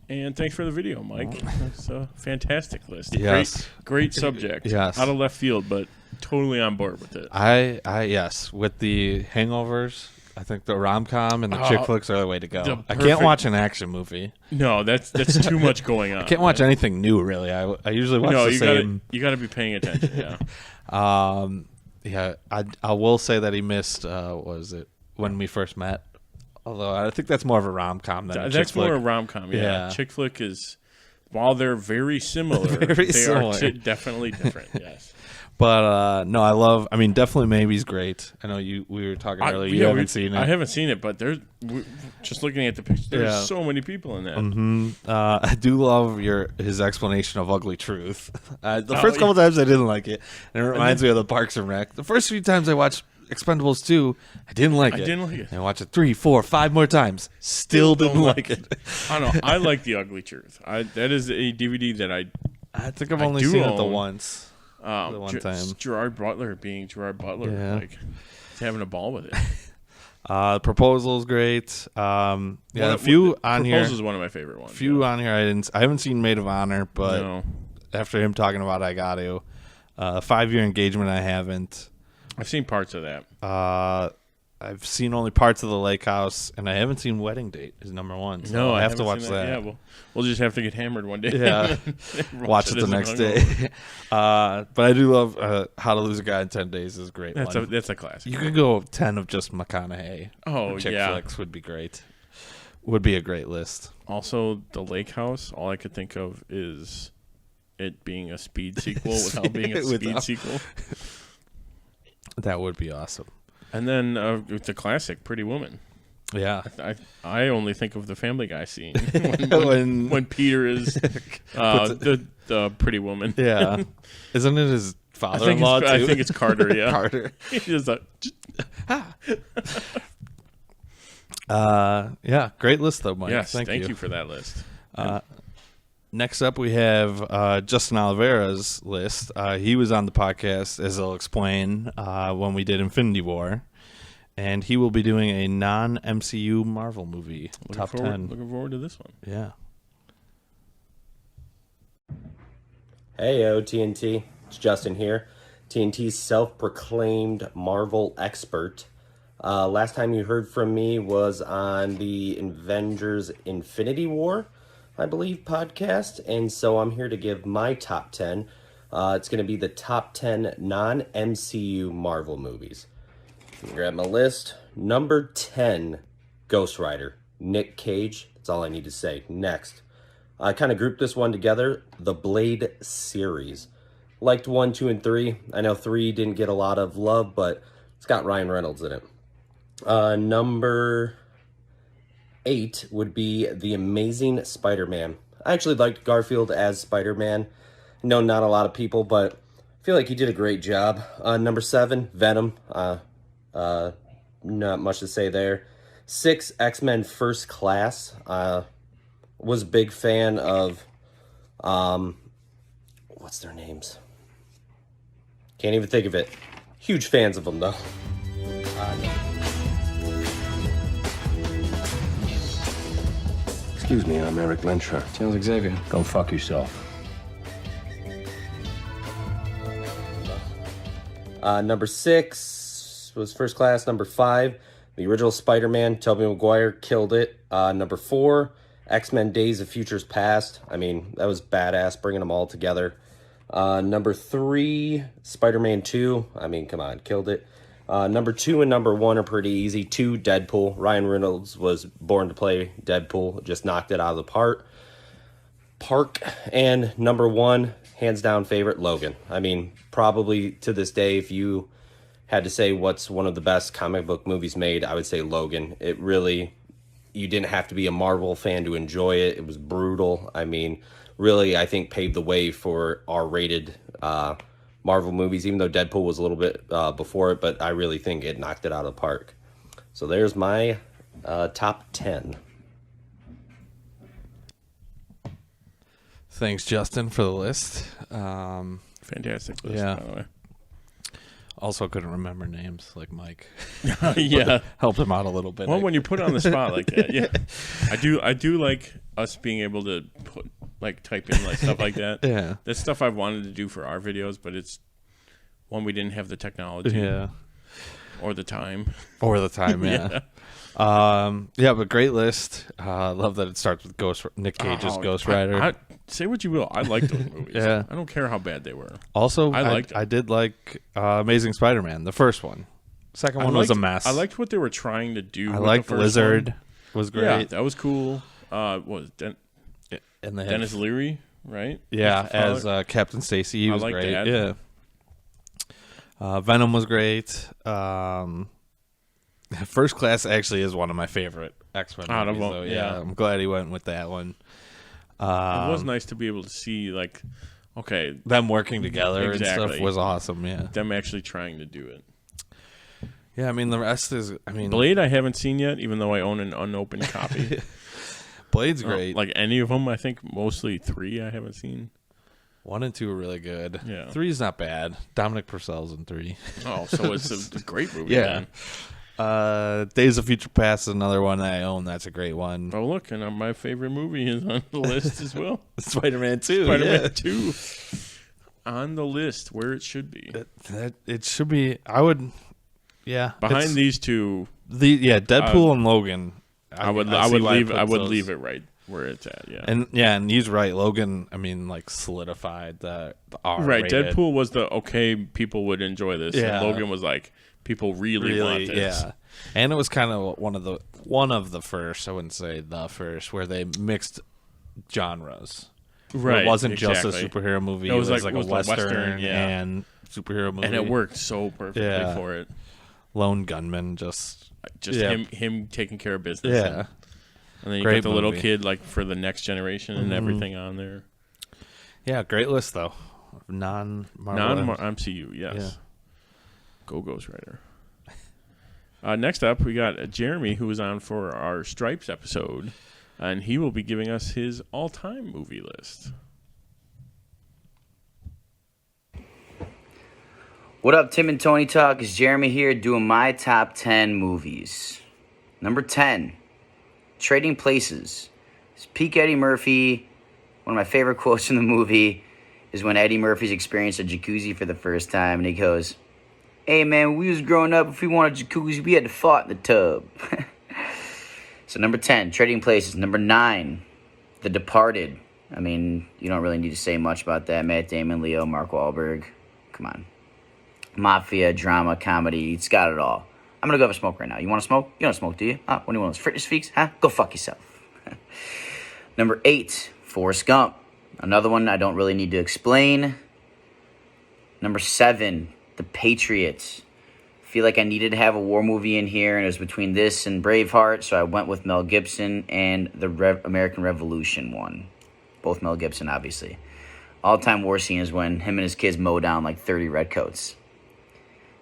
And thanks for the video, Mike. That's a fantastic list. Yes. Great subject. Yes. Out of left field, but totally on board with it. Yes. With the hangovers, I think the rom-com and the chick flicks are the way to go. I can't watch an action movie. No, that's too much going on. I can't watch anything new, really. I usually watch the same. You got to be paying attention, yeah. I will say that he missed, what was it, When We First Met? Although I think that's more of a rom-com than a chick flick. That's more a rom-com, yeah. Chick flick is, while they're very similar, they are definitely different, yes. But no, definitely Maybe's great. I know we were talking earlier. You haven't seen it. I haven't seen it, but just looking at the picture, there's so many people in that. Mm-hmm. I do love his explanation of Ugly Truth. The first couple times I didn't like it, and it reminds me of the Parks and Rec. The first few times I watched Expendables 2, I didn't like it. And I watched it 3, 4, 5 more times. Still didn't like it. I don't know. I like The Ugly Truth. That is a DVD that I think I've only seen it the once. The one time. Gerard Butler being Gerard Butler, like he's having a ball with it. Proposal's great. A few on here. Proposal's one of my favorite ones. On here I haven't seen Maid of Honor, but after him talking about it, I got to. 5-year engagement, I haven't. I've seen parts of that. I've seen only parts of The Lake House, and I haven't seen Wedding Date is number 1. So no, I have to watch that. Yeah, we'll just have to get hammered one day. Yeah, watch it the next day. But I do love How to Lose a Guy in 10 Days is a great one. That's a classic. You could go 10 of just McConaughey. Oh, chick flicks would be great. Would be a great list. Also, The Lake House, all I could think of is it being a Speed sequel without being a Speed sequel. That would be awesome. And then the classic Pretty Woman. Yeah, I only think of the Family Guy scene when Peter is the Pretty Woman. Yeah, isn't it his father-in-law too? I think it's Carter. Yeah, Carter. He's like, yeah, great list though, Mike. Yes, thank you for that list. Next up, we have Justin Oliveira's list. He was on the podcast, as I'll explain, when we did Infinity War. And he will be doing a non-MCU Marvel movie, top 10. Looking forward to this one. Yeah. Hey, TNT. It's Justin here. TNT's self-proclaimed Marvel expert. Last time you heard from me was on the Avengers Infinity War, I believe, podcast, and so I'm here to give my top 10. It's going to be the top 10 non-MCU Marvel movies. Grab my list. Number 10, Ghost Rider, Nick Cage. That's all I need to say. Next, I kind of grouped this one together, the Blade series. Liked 1, 2, and 3. I know 3 didn't get a lot of love, but it's got Ryan Reynolds in it. Number 8 would be The Amazing Spider-Man. I actually liked Garfield as Spider-Man. No, not a lot of people, but I feel like he did a great job. Number 7, Venom. not much to say there. 6, X-Men First Class. Was a big fan of, what's their names? Can't even think of it. Huge fans of them, though. Excuse me, I'm Eric Lensher. Charles Xavier. Go fuck yourself. Number 6 was First Class. Number 5, the original Spider-Man, Tobey Maguire, killed it. Number 4, X-Men Days of Futures Past. I mean, that was badass, bringing them all together. Number 3, Spider-Man 2. I mean, come on, killed it. Number 2 and number 1 are pretty easy. 2, Deadpool. Ryan Reynolds was born to play Deadpool. Just knocked it out of the park. And number 1, hands down favorite, Logan. I mean, probably to this day, if you had to say what's one of the best comic book movies made, I would say Logan. It really, you didn't have to be a Marvel fan to enjoy it. It was brutal. I mean, really, I think paved the way for R-rated Marvel movies, even though Deadpool was a little bit before it, but I really think it knocked it out of the park. So there's my top 10. Thanks, Justin, for the list. Fantastic list, yeah. by the way. Also couldn't remember names like Mike. Yeah. Helped him out a little bit. Well, when you put it on the spot like that, yeah. I do like us being able to put, like, type in like stuff like that. Yeah. That's stuff I've wanted to do for our videos, but it's one, we didn't have the technology. Yeah. Or the time. Yeah. Yeah, but great list. Love that it starts with Nick Cage's Ghost Rider. Say what you will, I like those movies. Yeah. I don't care how bad they were. Also, I liked them. I did like Amazing Spider-Man, the first one. Second one was a mess. I liked what they were trying to do. I with liked the first Lizard. One. Was great. Yeah, that was cool. What was and they had Dennis Leary, right? Yeah, as Captain Stacy. He was great. That. Yeah. Venom was great. First Class actually is one of my favorite X-Men movies, though. Yeah, I'm glad he went with that one. It was nice to be able to see, like, okay, them working together exactly. and stuff was awesome. Yeah, them actually trying to do it. Yeah, I mean the rest is. I mean, Blade I haven't seen yet, even though I own an unopened copy. Blade's great. Like any of them, I think mostly 3 I haven't seen. 1 and 2 are really good. Yeah, 3's not bad. Dominic Purcell's in 3. Oh, so it's a great movie. Yeah. Man. Days of Future Past is another one that I own. That's a great one. Oh, look, and my favorite movie is on the list as well. Spider-Man 2. Spider-Man 2. On the list where it should be. It should be. I would. Yeah. Behind these two. Deadpool and Logan. I would leave it right where it's at. Yeah. And he's right. Logan, I mean, like solidified the R. Right. Deadpool was the people would enjoy this. Yeah. And Logan was like, people really want this. Yeah. And it was kind of one of the first, I wouldn't say the first, where they mixed genres. Right. It wasn't just a superhero movie. It was like a Western and superhero movie. And it worked so perfectly for it. Lone gunman, just him taking care of business. Yeah. And then you got the little kid, like, for the next generation and everything on there. Yeah, great list, though. Non-Marvel. MCU, yes. Yeah. Go Ghost Rider. Next up, we got Jeremy, who was on for our Stripes episode, and he will be giving us his all-time movie list. What up, Tim and Tony Talk? It's Jeremy here doing my top 10 movies. Number 10, Trading Places. It's peak Eddie Murphy. One of my favorite quotes in the movie is when Eddie Murphy's experienced a jacuzzi for the first time, and he goes, "Hey man, when we was growing up, if we wanted a jacuzzi, we had to fart in the tub." So number 10, Trading Places. Number 9, The Departed. I mean, you don't really need to say much about that. Matt Damon, Leo, Mark Wahlberg. Come on. Mafia, drama, comedy. It's got it all. I'm going to go have a smoke right now. You want to smoke? You don't smoke, do you? What do you want, those fitness freaks? Huh? Go fuck yourself. Number 8, Forrest Gump. Another one I don't really need to explain. Number 7, The Patriots. I feel like I needed to have a war movie in here, and it was between this and Braveheart, so I went with Mel Gibson and the American Revolution one. Both Mel Gibson, obviously. All-time war scene is when him and his kids mow down like 30 redcoats.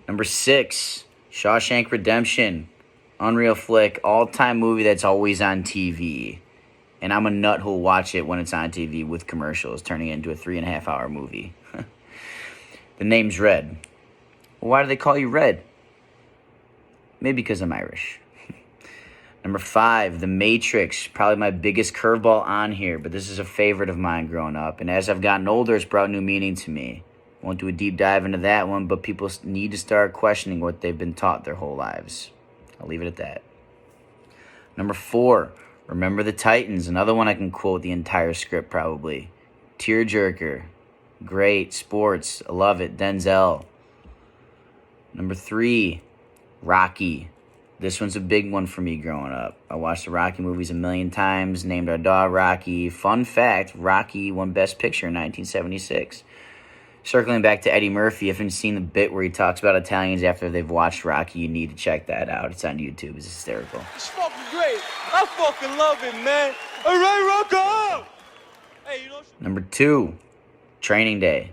Number 6, Shawshank Redemption, unreal flick, all-time movie that's always on TV. And I'm a nut who'll watch it when it's on TV with commercials, turning it into a 3.5-hour movie. The name's Red. Well, why do they call you Red? Maybe because I'm Irish. Number 5, The Matrix. Probably my biggest curveball on here, but this is a favorite of mine growing up. And as I've gotten older, it's brought new meaning to me. Won't do a deep dive into that one, but people need to start questioning what they've been taught their whole lives. I'll leave it at that. Number 4, Remember the Titans. Another one I can quote the entire script probably. Tearjerker. Great. Sports. I love it. Denzel. Number 3, Rocky. This one's a big one for me growing up. I watched the Rocky movies a million times, named our dog Rocky. Fun fact, Rocky won Best Picture in 1976. Circling back to Eddie Murphy, if you haven't seen the bit where he talks about Italians after they've watched Rocky, you need to check that out. It's on YouTube. It's hysterical. It's fucking great. I fucking love it, man. All right, Rocco! Hey, you know... Number 2, Training Day.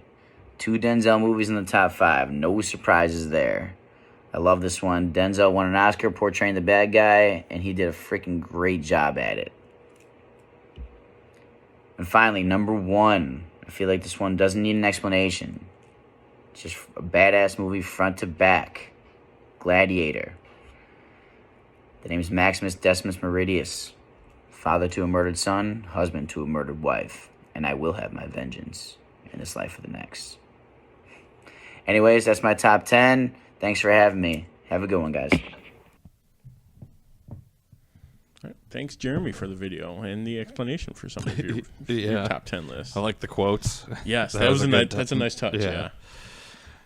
2 Denzel movies in the top 5. No surprises there. I love this one. Denzel won an Oscar portraying the bad guy, and he did a freaking great job at it. And finally, number 1. I feel like this one doesn't need an explanation. It's just a badass movie front to back. Gladiator. The name is Maximus Decimus Meridius. Father to a murdered son, husband to a murdered wife. And I will have my vengeance in this life or the next. Anyways, that's my top 10. Thanks for having me. Have a good one, guys. All right. Thanks, Jeremy, for the video and the explanation for some of your top 10 lists. I like the quotes. Yes, that's a nice touch. Yeah.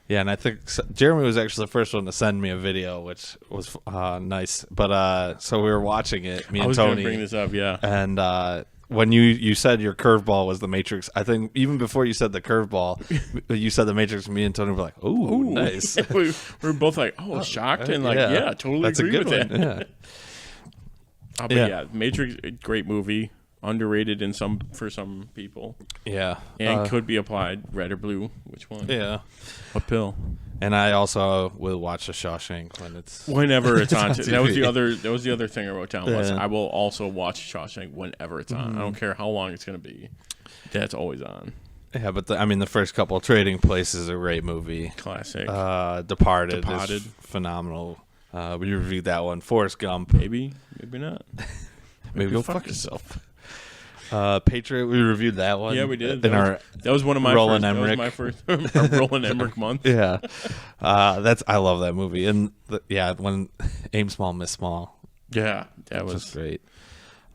Yeah, and I think Jeremy was actually the first one to send me a video, which was nice. But so we were watching it, me and Tony. I was going to bring this up, yeah. And when you said your curveball was the Matrix, I think even before you said the curveball, you said the Matrix, me and Tony were like, ooh, nice. we were both like, shocked and like, yeah totally that's agree a good with one. that. But yeah, Matrix, great movie. Underrated for some people. Yeah. And could be applied red or blue. Which one? Yeah. What pill? And I also will watch The Shawshank whenever it's on. TV. That was the other thing I wrote down. Was I will also watch Shawshank whenever it's on. I don't care how long it's going to be. That's always on. Yeah, but the first couple, Trading Places is a great movie. Classic. Departed. Is phenomenal. We reviewed that one. Forrest Gump. Maybe not. Maybe go fuck yourself. Patriot, we reviewed that one. Yeah, we did. That was one of my Roland first. Emmerich. That was my first our Roland Emmerich month. Yeah, I love that movie. And when Aim Small, Miss Small. Yeah, that was just great.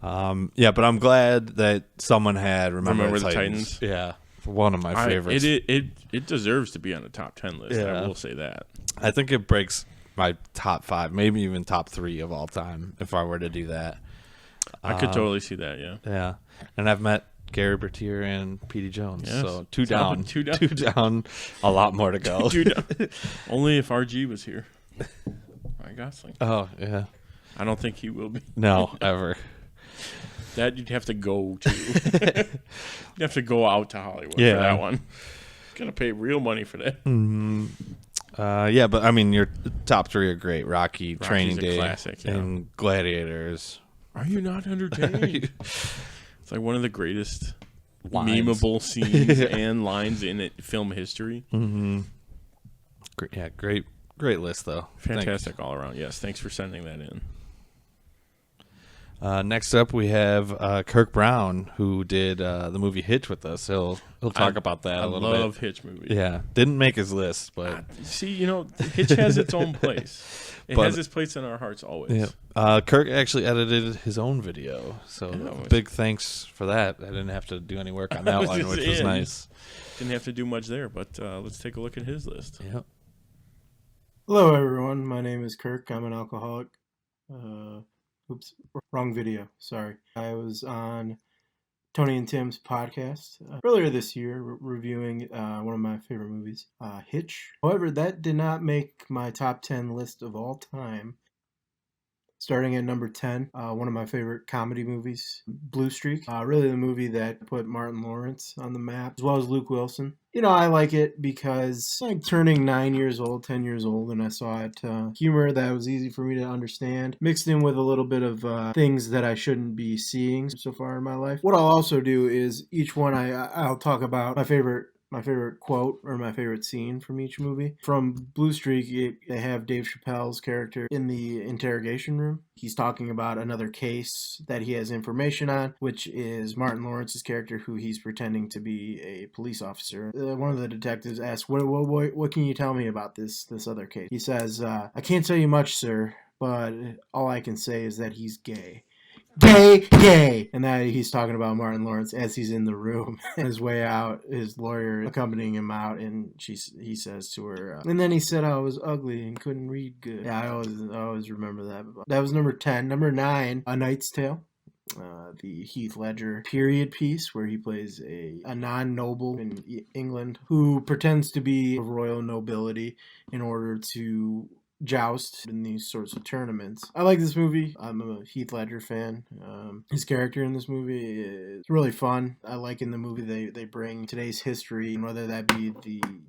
But I'm glad that someone had Remember the Titans. Yeah, one of my favorites. It deserves to be on the top 10 list. Yeah. I will say that. I think it breaks my top 5, maybe even top 3 of all time if I were to do that. I could totally see that, yeah. Yeah. And I've met Gary Bertier and Petey Jones. Yes. So two down. Two down. A lot more to go. 2 down. Only if RG was here. Ryan Gosling. Oh, yeah. I don't think he will be. No, ever. That you'd have to go to. You'd have to go out to Hollywood for that one. Gonna pay real money for that. Mm-hmm. But your top 3 are great. Rocky's Training Day, classic, and Gladiators. Are you not entertained? It's like one of the greatest memeable scenes and lines in film history. Mm-hmm. Great list though. Fantastic all around. Yes, thanks for sending that in. Next up, we have Kirk Brown, who did the movie Hitch with us. He'll talk about that a little bit. I love Hitch movies. Yeah, didn't make his list, but see, Hitch has its own place. It has its place in our hearts always. Yeah. Kirk actually edited his own video, so big thanks for that. I didn't have to do any work on that one, which was nice. Didn't have to do much there, but let's take a look at his list. Yep. Hello, everyone. My name is Kirk. I'm an alcoholic. Oops, wrong video. Sorry. I was on Tony and Tim's podcast earlier this year reviewing one of my favorite movies, Hitch. However, that did not make my top 10 list of all time. Starting at number 10, one of my favorite comedy movies, Blue Streak. Really the movie that put Martin Lawrence on the map, as well as Luke Wilson. I like it because like turning 9 years old, 10 years old, and I saw it humor that was easy for me to understand, mixed in with a little bit of things that I shouldn't be seeing so far in my life. What I'll also do is each one I'll talk about my favorite quote or my favorite scene from each movie. From Blue Streak, they have Dave Chappelle's character in the interrogation room. He's talking about another case that he has information on, which is Martin Lawrence's character, who he's pretending to be a police officer. One of the detectives asks, what can you tell me about this other case? He says, I can't tell you much, sir, but all I can say is that he's gay. Gay! And that he's talking about Martin Lawrence as he's in the room. On his way out, his lawyer accompanying him out, and he says to her, and then he said I was ugly and couldn't read good. Yeah, I always remember that. That was number 10. Number 9, A Knight's Tale. The Heath Ledger period piece where he plays a non-noble in England who pretends to be of royal nobility in order to joust in these sorts of tournaments. I like this movie. I'm a Heath Ledger fan. His character in this movie is really fun. I like in the movie they bring today's history, and whether that be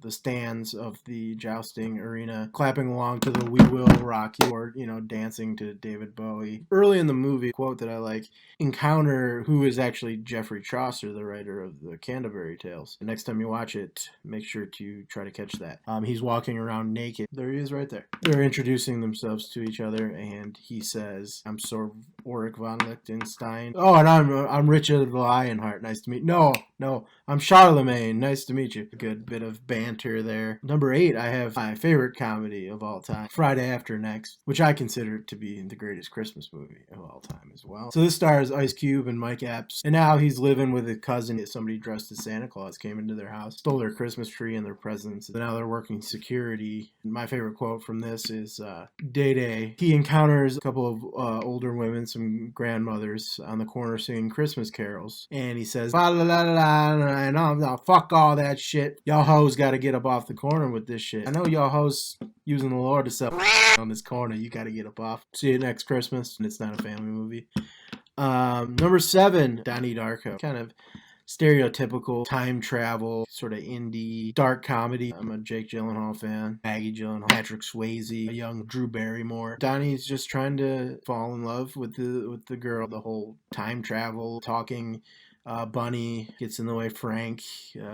the stands of the jousting arena, clapping along to the We Will Rock You, or dancing to David Bowie. Early in the movie, a quote that I like, encounter who is actually Geoffrey Chaucer, the writer of the Canterbury Tales. The next time you watch it, make sure to try to catch that. He's walking around naked. There he is right there. They're introducing themselves to each other, and he says, I'm Sir Ulrich von Liechtenstein. Oh, and I'm Richard the Lionheart. Nice to meet you. No, I'm Charlemagne. Nice to meet you. A good bit of banter there. Number 8, I have my favorite comedy of all time, Friday After Next, which I consider to be the greatest Christmas movie of all time as well. So this stars Ice Cube and Mike Epps, and now he's living with his cousin. Somebody dressed as Santa Claus came into their house, stole their Christmas tree and their presents, and now they're working security. My favorite quote from this is Day. He encounters a couple of older women, some grandmothers, on the corner singing Christmas carols, and he says, la la la la, and I'm fuck all that shit. Y'all hoes got to get up off the corner with this shit. I know y'all hoes using the Lord to sell on this corner. You got to get up off. See you next Christmas, and it's not a family movie. Number 7, Donnie Darko. Kind of stereotypical time travel, sort of indie, dark comedy. I'm a Jake Gyllenhaal fan. Maggie Gyllenhaal, Patrick Swayze, a young Drew Barrymore. Donnie's just trying to fall in love with the girl. The whole time travel, talking. Bunny gets in the way. Frank.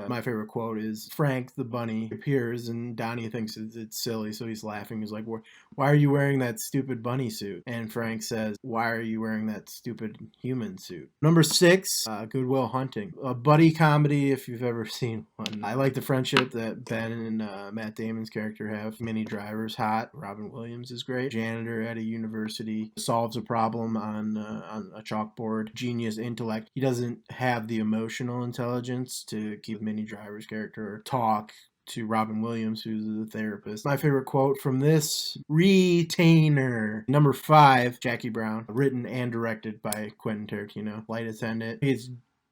My favorite quote is, Frank the bunny appears and Donnie thinks it's silly, so he's laughing. He's like, why are you wearing that stupid bunny suit? And Frank says, why are you wearing that stupid human suit? Number 6, Good Will Hunting. A buddy comedy, if you've ever seen one. I like the friendship that Ben and Matt Damon's character have. Minnie Driver's hot. Robin Williams is great. Janitor at a university solves a problem on a chalkboard. Genius intellect. He doesn't have the emotional intelligence to keep Minnie Driver's character talk to Robin Williams, who's the therapist. My favorite quote from this, Retainer. Number 5, Jackie Brown, written and directed by Quentin Tarantino. Flight attendant. He's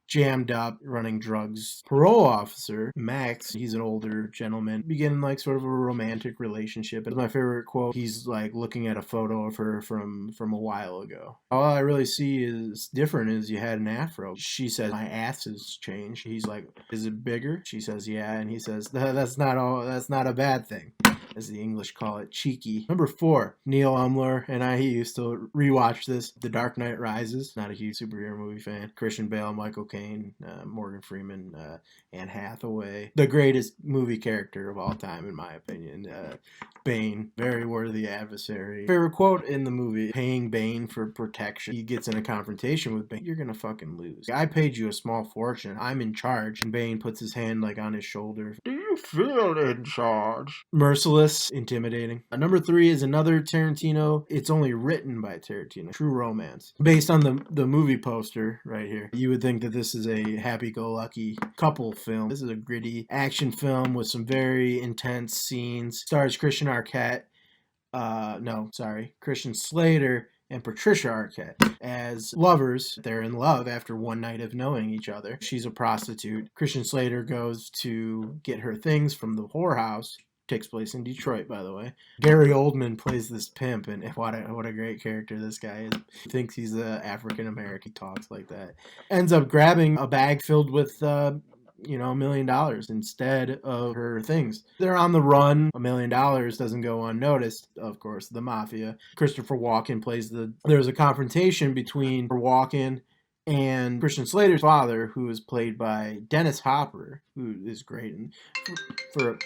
jammed up running drugs. Parole officer Max, he's an older gentleman, begin like sort of a romantic relationship. And my favorite quote, he's like looking at a photo of her from a while ago. All I really see is different is you had an afro. She says, my ass has changed. He's like, is it bigger? She says, yeah. And he says, that's not a bad thing, as the English call it, cheeky. Number 4, Neil Umler and I used to rewatch this, The Dark Knight Rises. Not a huge superhero movie fan. Christian Bale, Michael Caine, Morgan Freeman, Anne Hathaway. The greatest movie character of all time, in my opinion. Bane, very worthy adversary. Favorite quote in the movie, paying Bane for protection. He gets in a confrontation with Bane. You're gonna fucking lose. I paid you a small fortune. I'm in charge. And Bane puts his hand like on his shoulder. Do you feel in charge? Merciless, intimidating. Number 3 is another Tarantino. It's only written by Tarantino. True Romance. Based on the movie poster right here, you would think that this is a happy-go-lucky couple film. This is a gritty action film with some very intense scenes. Stars Christian Slater and Patricia Arquette as lovers. They're in love after one night of knowing each other. She's a prostitute. Christian Slater goes to get her things from the whorehouse. takes place in Detroit, by the way. Gary Oldman plays this pimp, and what a great character this guy is. He thinks he's African American, talks like that. Ends up grabbing a bag filled with $1 million instead of her things. They're on the run. $1 million doesn't go unnoticed, of course, the mafia. Christopher Walken plays there's a confrontation between Walken and Christian Slater's father, who is played by Dennis Hopper, who is great. And for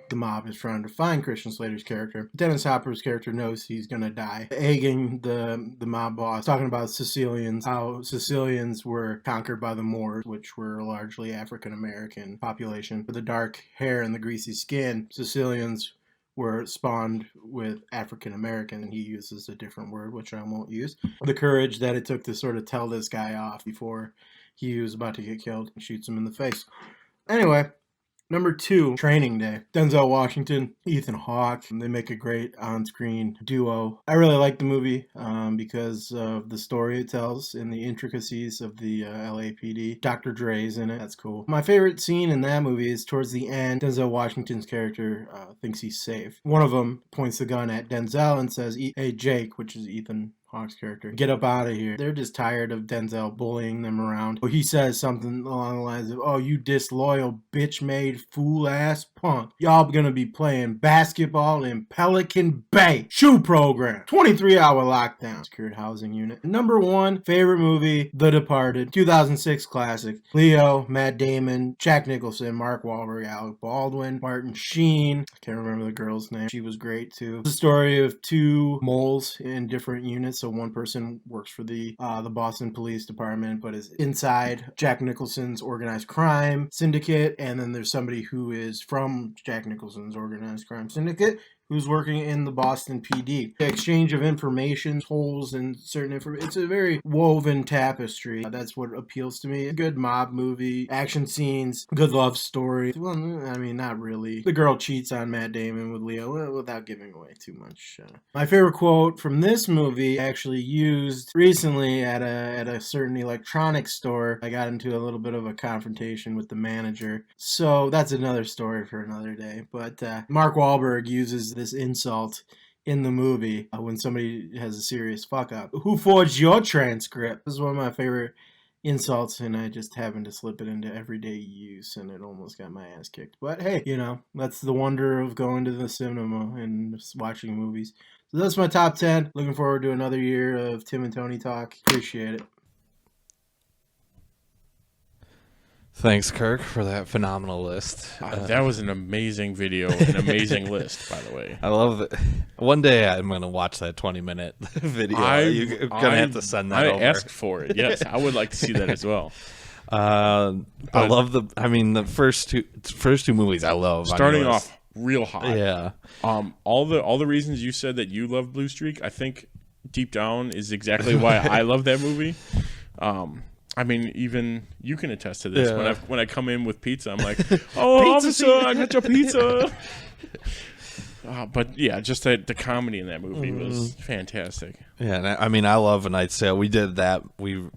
the mob is trying to find Christian Slater's character. Dennis Hopper's character knows he's going to die. Egging the mob boss, talking about Sicilians, how Sicilians were conquered by the Moors, which were a largely African-American population. With the dark hair and the greasy skin, Sicilians were spawned with African-American, and he uses a different word, which I won't use. The courage that it took to sort of tell this guy off before he was about to get killed and shoots him in the face. Anyway, number 2, Training Day. Denzel Washington, Ethan Hawke. They make a great on-screen duo. I really like the movie because of the story it tells and the intricacies of the LAPD. Dr. Dre's in it. That's cool. My favorite scene in that movie is towards the end. Denzel Washington's character thinks he's safe. One of them points the gun at Denzel and says, "Hey, Jake," which is Ethan Hawke's character, "get up out of here." They're just tired of Denzel bullying them around. He says something along the lines of, "Oh, you disloyal, bitch-made, fool-ass punk. Y'all gonna be playing basketball in Pelican Bay. Shoe program. 23-hour lockdown." Secured housing unit. Number 1 favorite movie, The Departed. 2006 classic. Leo, Matt Damon, Jack Nicholson, Mark Wahlberg, Alec Baldwin, Martin Sheen. I can't remember the girl's name. She was great too. It's the story of 2 moles in different units. So one person works for the Boston Police Department, but is inside Jack Nicholson's organized crime syndicate, and then there's somebody who is from Jack Nicholson's organized crime syndicate who's working in the Boston PD. The exchange of information, holes in certain information. It's a very woven tapestry. That's what appeals to me. A good mob movie, action scenes, good love story. Well, I mean, not really. The girl cheats on Matt Damon with Leo without giving away too much. My favorite quote from this movie, actually used recently at a certain electronics store. I got into a little bit of a confrontation with the manager. So that's another story for another day. But Mark Wahlberg uses this insult in the movie when somebody has a serious fuck up. "Who forged your transcript?" This is one of my favorite insults, and I just happened to slip it into everyday use, and it almost got my ass kicked. But hey, that's the wonder of going to the cinema and just watching movies. So that's my top 10. Looking forward to another year of Tim and Tony talk. Appreciate it. Thanks, Kirk, for that phenomenal list. That was an amazing video, an amazing list, by the way. I love it. One day I'm going to watch that 20-minute video. You're going to have to send that over. I asked for it, yes. I would like to see that as well. I love the first two movies I love. Starting off real hot. Yeah. All the reasons you said that you love Blue Streak, I think deep down is exactly why I love that movie. I mean, even you can attest to this. Yeah. When I come in with pizza, I'm like, "Oh, officer, I got your pizza." But yeah, just the comedy in that movie was fantastic. Yeah, and I love A Knight's Tale. We did that. We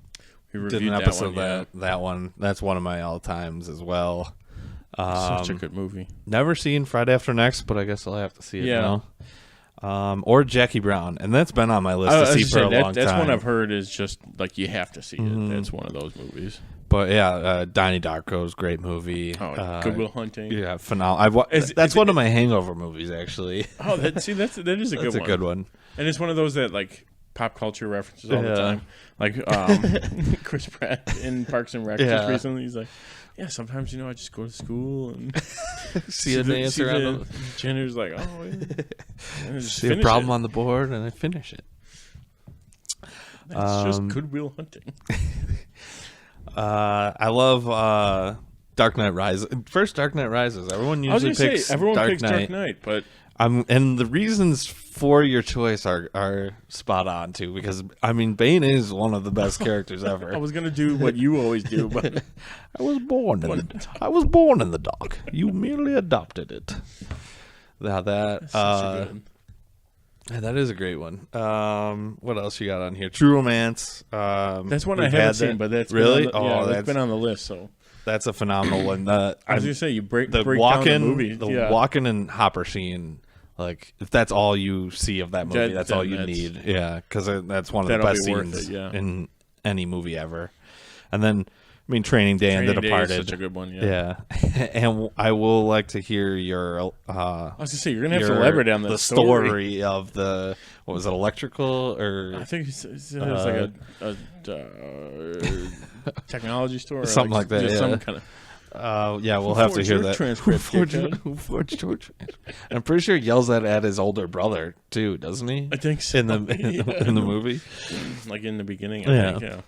did an episode that one. That's one of my all times as well. Such a good movie. Never seen Friday After Next, but I guess I'll have to see it now. Or Jackie Brown, and that's been on my list to see for a long time. That's one I've heard is just like you have to see it. That's one of those movies. But yeah, Donnie Darko's great movie. Good Will Hunting. Yeah, phenomenal. That's one of my hangover movies, actually. Oh, that is a good one. That's a good one. And it's one of those that like pop culture references all the time. Like Chris Pratt in Parks and Rec just recently. He's like, yeah, sometimes I just go to school and see a dance around. Jenner's like, oh, see a problem on the board and I finish it. That's just Good Will Hunting. I love Dark Knight Rises. First, Dark Knight Rises. Everyone usually picks Dark Knight, but and the reasons for your choice are spot on too, because Bane is one of the best characters ever. I was gonna do what you always do, but I was born in the dark. You merely adopted it. Now that that is a great one. What else you got on here? True Romance. That's one I haven't seen, but that's really that's been on the list. So that's a phenomenal one. I was gonna say you break the down walk-in, the movie. the walk-in and hopper scene. Like if that's all you see of that movie, that's all you need. Yeah, because that's one of the best scenes in any movie ever. And then, I mean, Training Day and The Departed. Is such a good one. Yeah. And I will like to hear your. I was gonna say you're gonna have to elaborate on the story of the what was it, electrical or I think it was like a technology store, or something like that. Yeah. Some kind of. Yeah, we'll have to hear that. Transcript, who forged your transcript? I'm pretty sure he yells that at his older brother too, doesn't he? I think so. In the movie, like in the beginning. I think,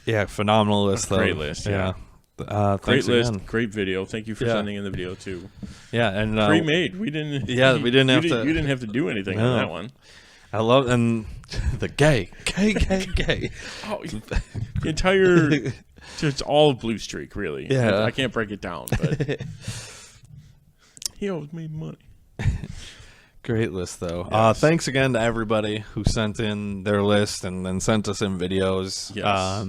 yeah, phenomenal list. Great list. Yeah. Great list. Again. Great video. Thank you for sending in the video too. Yeah, and pre-made. We didn't. Yeah, we didn't have to. You didn't have to do anything on that one. I love and the gay. Oh, the entire. It's all Blue Streak, really. Yeah, I can't break it down, but he owes me money. Great list, though. Yes. Thanks again to everybody who sent in their list and then sent us in videos. Yes.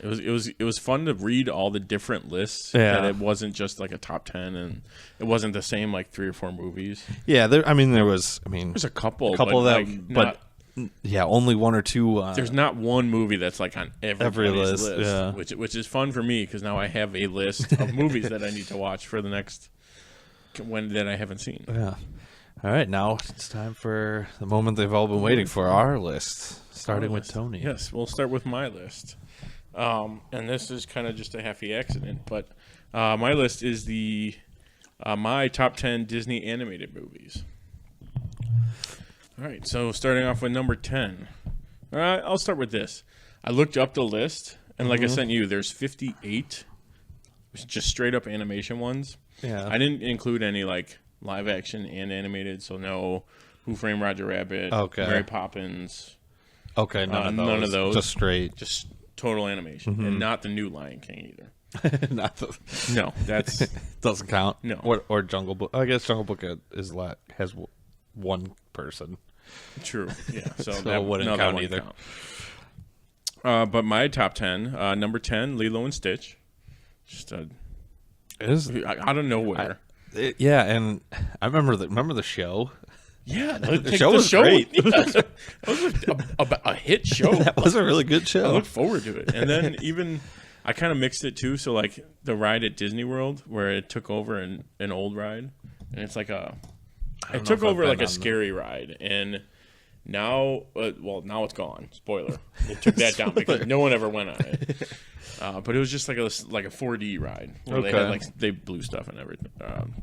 It was fun to read all the different lists. Yeah. That it wasn't just like a top 10, and it wasn't the same like 3 or 4 movies. Yeah, there was. There's a couple that, like, but yeah, only 1 or 2. There's not one movie that's like on every list. Yeah. Which is fun for me because now I have a list of movies that I need to watch for the next one that I haven't seen. Yeah. All right, now it's time for the moment they've all been waiting for, our list, starting with Tony. Yes, we'll start with my list. And this is kind of just a happy accident, but my list is my top 10 Disney animated movies. All right, so starting off with number 10. All right, I'll start with this. I looked up the list, and like I sent you, there's 58 just straight up animation ones. Yeah. I didn't include any like live action and animated, so no Who Framed Roger Rabbit, Mary Poppins. Okay, none of those. Just straight. Just total animation. And not the new Lion King either. No, that's doesn't count. No. Or Jungle Book. I guess Jungle Book has one person. True. Yeah. So, that wouldn't count either. But my top 10, number 10, Lilo and Stitch. Just out of nowhere. And I remember the show. Yeah, the show was great. Yeah, that was a hit show. That was a really good show. I look forward to it. And then even I kind of mixed it too. So like the ride at Disney World where it took over an old ride, and it's like it took over like a scary ride, and now now it's gone. Spoiler. They took that down because no one ever went on it. But it was just like a 4D ride where they had they blew stuff and everything,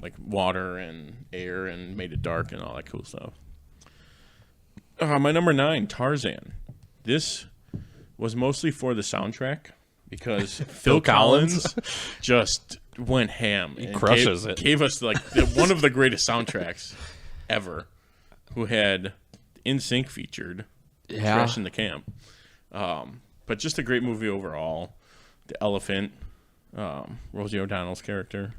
like water and air, and made it dark and all that cool stuff. My number 9, Tarzan. This was mostly for the soundtrack because Phil Collins just went ham. He crushes it. Gave us like one of the greatest soundtracks ever. Who had NSYNC featured, Crash in the Camp. But just a great movie overall. The elephant, Rosie O'Donnell's character,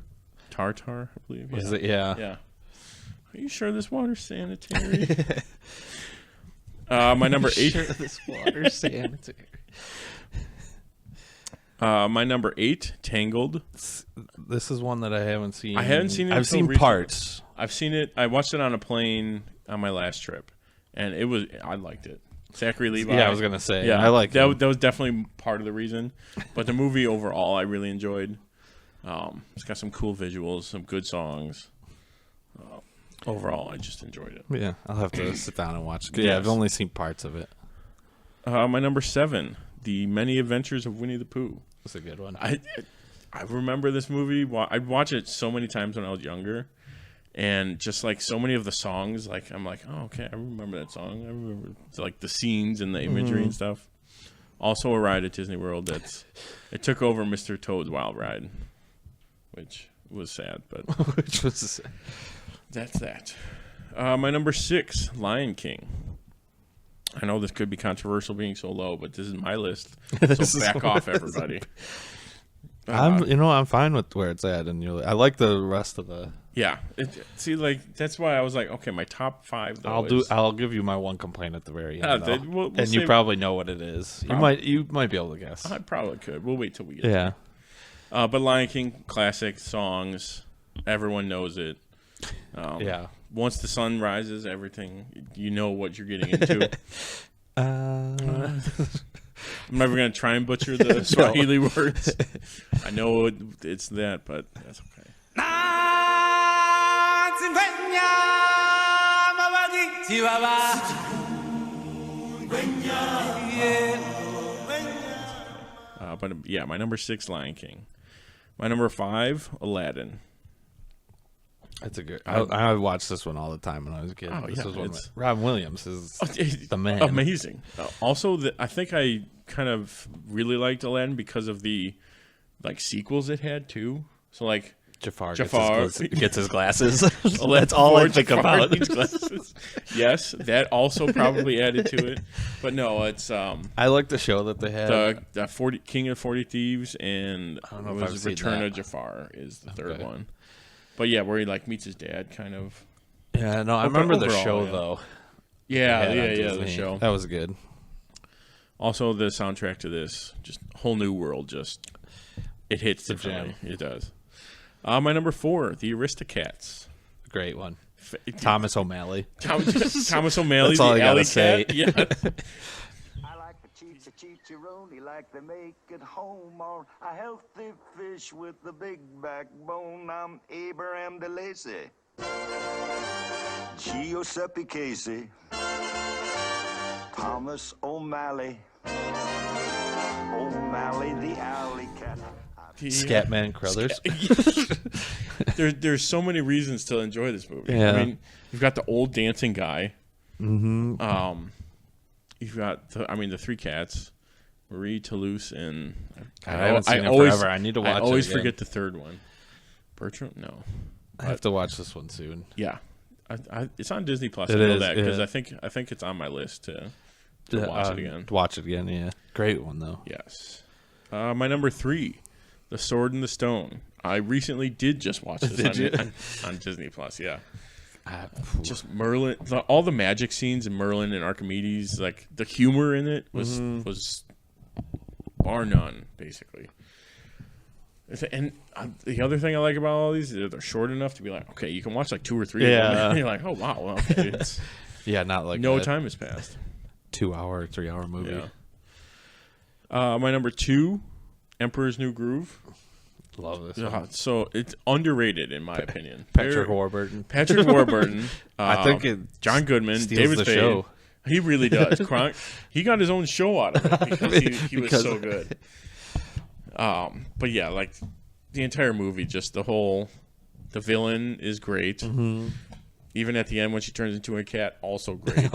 Tartar, I believe. Was it? Yeah. Yeah. Are you sure this water's sanitary? My number 8. Sure this water's sanitary. My number 8, Tangled. This is one that I haven't seen. I haven't seen it. I've seen parts. I've seen it. I watched it on a plane on my last trip, and I liked it. Zachary Levi. Yeah, I was gonna say. Yeah, I like that. That was definitely part of the reason. But the movie overall, I really enjoyed. It's got some cool visuals, some good songs. Overall, I just enjoyed it. Yeah, I'll have to sit down and watch it. Yeah, I've only seen parts of it. My number 7, The Many Adventures of Winnie the Pooh. That's a good one. I remember this movie. I'd watch it so many times when I was younger. And just like so many of the songs, like I'm like, oh, okay, I remember that song. I remember like the scenes and the imagery and stuff. Also, a ride at Disney World it took over Mr. Toad's Wild Ride, which was sad, but that's that. My number 6, Lion King. I know this could be controversial being so low, but this is my list. So back off, everybody. I'm fine with where it's at, and I like the rest of the. Yeah, that's why I was like, okay, my top 5. Though, I'll give you my one complaint at the very end, we'll and you probably know what it is. You might be able to guess. I probably could. We'll wait till we get there. But Lion King, classic songs. Everyone knows it. Yeah. Once the sun rises, everything, you know what you're getting into. I'm never going to try and butcher the Swahili words. I know it's that, but that's okay. But yeah, my number 6, Lion King. My number 5, Aladdin. That's a good. I watched this one all the time when I was a kid. Oh, This yeah, was one of it's- Robin Williams is the man. Amazing. Also, I think I kind of really liked Aladdin because of the sequels it had too. So like Jafar Jafar gets his glasses. That's all I think about. Glasses. Yes, that also probably added to it. But no, it's I like the show that they had. The King of 40 Thieves and I don't know if I've seen Return that. of Jafar is the third one. But yeah, where he meets his dad, kind of. Yeah, no, I But remember the overall, show yeah. though. Yeah, They had on the Disney. show. That was good. Also, the soundtrack to this, just whole new world. Just it hits It's a differently. jam. It does. My number 4, the Aristocats. Great one. Thomas O'Malley. Thomas O'Malley. That's all the I gotta alley say. cat. Yeah. Chicharoni like they make at home on a healthy fish with a big backbone. I'm Abraham DeLacy, Giuseppe Casey, Thomas O'Malley, O'Malley the alley cat. Scatman Crothers. There's so many reasons to enjoy this movie. Yeah. I mean, you've got the old dancing guy. Mm-hmm. You've got the 3 cats. Marie, Toulouse, and I haven't seen it forever. I need to watch it I always again. forget the third one. Bertram? No. I have to watch this one soon. Yeah. It's on Disney Plus. It I know is, that because yeah. I think it's on my list to watch it again. Watch it again, yeah. Great one though. Yes. My number 3, The Sword and the Stone. I recently did just watch this Did you? on Disney Plus. Yeah. Just Merlin, all the magic scenes in Merlin and Archimedes, like the humor in it was bar none, basically. And the other thing I like about all these is they're short enough to be like, okay, you can watch like 2 or 3 of them, and you're like, oh wow, well, it's yeah, not like no that time has passed. 2-hour, 3-hour movie. Yeah. My number 2, Emperor's New Groove. Love this one. So it's underrated in my opinion. Patrick Warburton. Patrick Warburton. I think it John Goodman, steals David the Spade. show. He really does. He got his own show out of it because he was so good. But yeah, like the entire movie, just the villain is great. Mm-hmm. Even at the end when she turns into a cat, also great.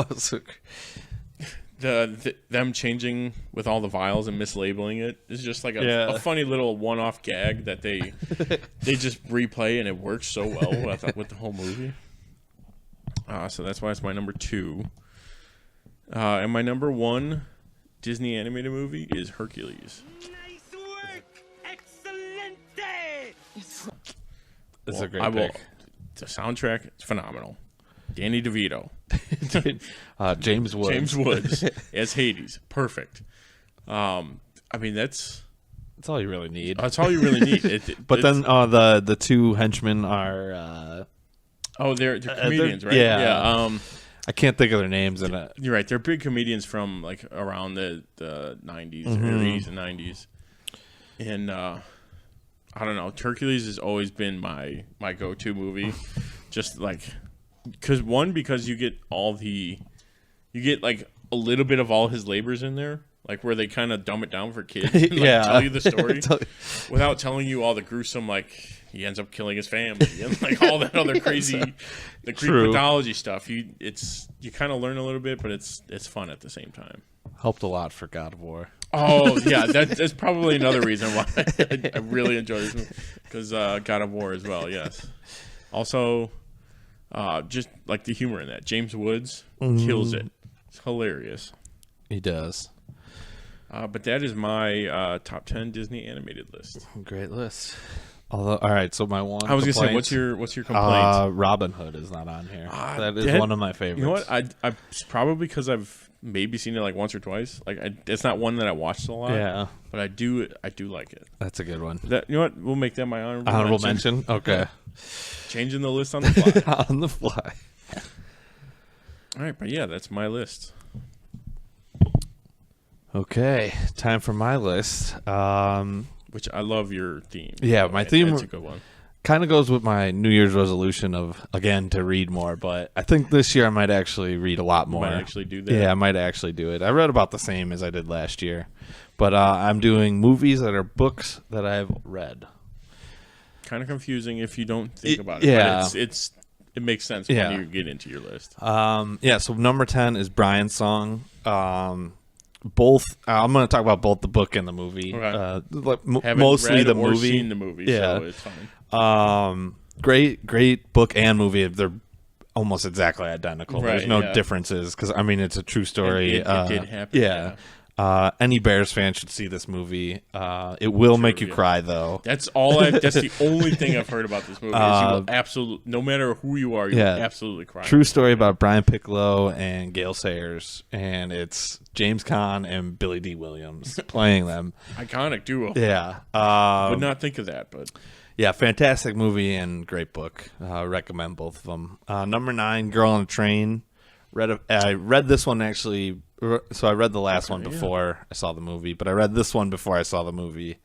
Them changing with all the vials and mislabeling it is just like a funny little one-off gag that they just replay, and it works so well with the whole movie. So that's why it's my number 2. And my number 1 Disney animated movie is Hercules. It's a great pick. The soundtrack is phenomenal. Danny DeVito. James Woods. James Woods as Hades. Perfect. I mean, that's all you really need. That's all you really need. But then the 2 henchmen are... they're comedians, right? Yeah. I can't think of their names. You're right. They're big comedians from like around the 90s, Mm-hmm. early 80s and 90s. And I don't know. Hercules has always been my go-to movie. Just like... because you get like a little bit of all his labors in there, like where they kind of dumb it down for kids and tell you the story without telling you all the gruesome, like he ends up killing his family and like all that other crazy, the Greek mythology stuff. You kind of learn a little bit, but it's fun at the same time. Helped a lot for God of War. Oh yeah, that's probably another reason why I really enjoy this movie, because God of War as well. Yes, also. Just like the humor in that. James Woods kills it. It's hilarious. He does. But that is my top 10 Disney animated list. Great list. Although, all right, so my one. I was gonna say, what's your complaint? Robin Hood is not on here. That is one of my favorites. You know what? I probably because I've maybe seen it like once or twice. Like it's not one that I watched a lot. Yeah, but I do like it. That's a good one. You know what? We'll make that my honorable mention. Okay, changing the list on the fly. On the fly. All right, but yeah, that's my list. Okay, time for my list. Which I love your theme. Yeah, my theme. That's a good one. Kind of goes with my New Year's resolution of, again, to read more, but I think this year I might actually read a lot more. You might actually do that? Yeah, I might actually do it. I read about the same as I did last year, but I'm doing movies that are books that I've read. Kind of confusing if you don't think about it. Yeah. But it makes sense when you get into your list. Yeah, so number 10 is Brian's Song. Both I'm going to talk about both the book and the movie. Okay. Mostly read the or movie. Seen the movie, yeah. So it's fine. Great book and movie. They're almost exactly identical. Right, There's no differences because I mean it's a true story. It did happen. Yeah. Any Bears fan should see this movie. It will make you cry though. That's the only thing I've heard about this movie. Is you will absolutely, no matter who you are, you will absolutely cry. True story about Brian Piccolo and Gale Sayers, and it's James Caan and Billy D. Williams playing them. Iconic duo. Yeah. Would not think of that, but yeah, fantastic movie and great book. Recommend both of them. Number 9, Girl on a Train. I read this one actually. So I read the last one before I saw the movie, but I read this one before I saw the movie.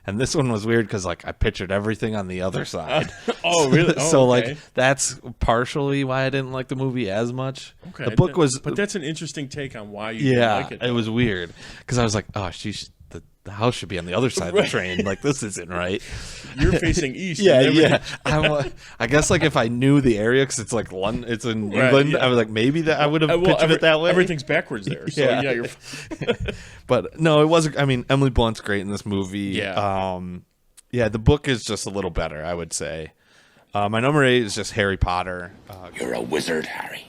And this one was weird because like I pictured everything on the other side. Oh, really? Oh, so okay. like that's partially why I didn't like the movie as much. Okay. The book was, but that's an interesting take on why you didn't like it. It was weird because I was like, oh, the house should be on the other side of the train. Like this isn't right. You're facing east. Yeah. I guess like if I knew the area because it's like London, it's in England. I was like maybe that I would have pictured it that way. Everything's backwards there. So yeah, you're. But no, it wasn't. I mean, Emily Blunt's great in this movie. Yeah. The book is just a little better, I would say. My number 8 is just Harry Potter. You're a wizard, Harry.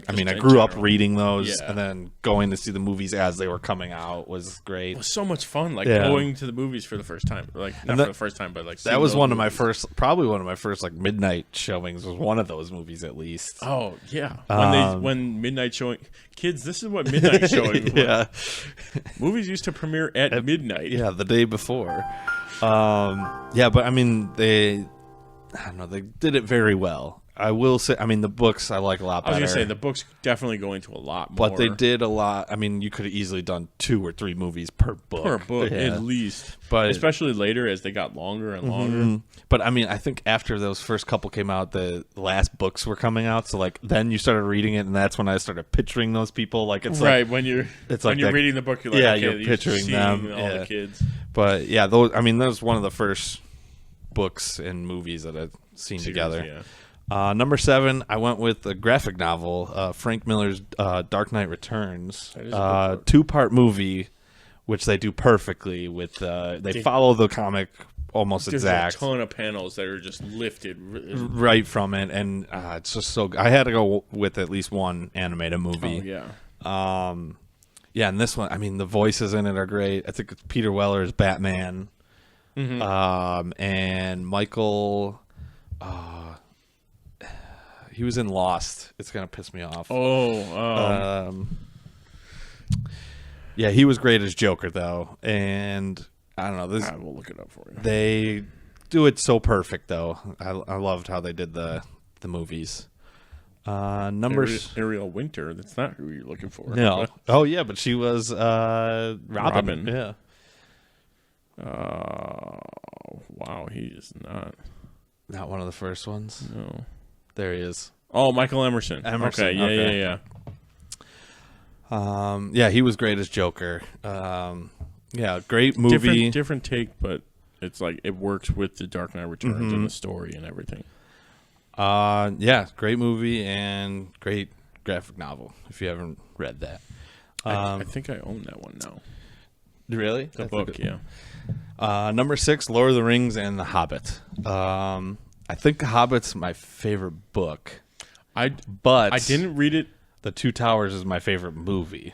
I mean, I grew up reading those, and then going to see the movies as they were coming out was great. It was so much fun, going to the movies for the first time. Like not for the first time, but like that was one of my first, probably one of my first like midnight showings. Was one of those movies at least. Oh yeah, when midnight showing, kids, this is what midnight showing. Movies used to premiere at midnight. Yeah, the day before. But I mean they did it very well. I will say, I mean, the books I like a lot better. I was going to say, the books definitely go into a lot more. But they did a lot. I mean, you could have easily done 2 or 3 movies per book. At least. But especially later as they got longer and longer. But, I mean, I think after those first couple came out, the last books were coming out. So, like, then you started reading it, and that's when I started picturing those people. Like, it's right, like... when you're like reading the book, you're like, okay, you're picturing them. All the kids. But, yeah, that was one of the first books and movies that I've seen together. Yeah. Number 7, I went with the graphic novel, Frank Miller's Dark Knight Returns. 2-part movie, which they do perfectly with, they follow the comic almost exact. There's a ton of panels that are just lifted. Right from it, and it's just so good. I had to go with at least one animated movie. Oh, yeah. And this one, I mean, the voices in it are great. I think it's Peter Weller's Batman. And Michael... he was in Lost. It's gonna piss me off. Yeah, he was great as Joker though, and I don't know. I will look it up for you. They do it so perfect though. I loved how they did the movies. Ariel Winter. That's not who you're looking for. No. Oh yeah, but she was Robin. Yeah. Wow, he is not one of the first ones. No. There he is. Oh, Michael Emerson. Okay, yeah. Yeah, he was great as Joker. Yeah, great movie. Different take, but it's like it works with the Dark Knight Returns and the story and everything. Yeah, great movie and great graphic novel. If you haven't read that, I think I own that one now. Really? The book, yeah. Number 6, Lord of the Rings and The Hobbit. I think The Hobbit's my favorite book. But I didn't read it. The Two Towers is my favorite movie.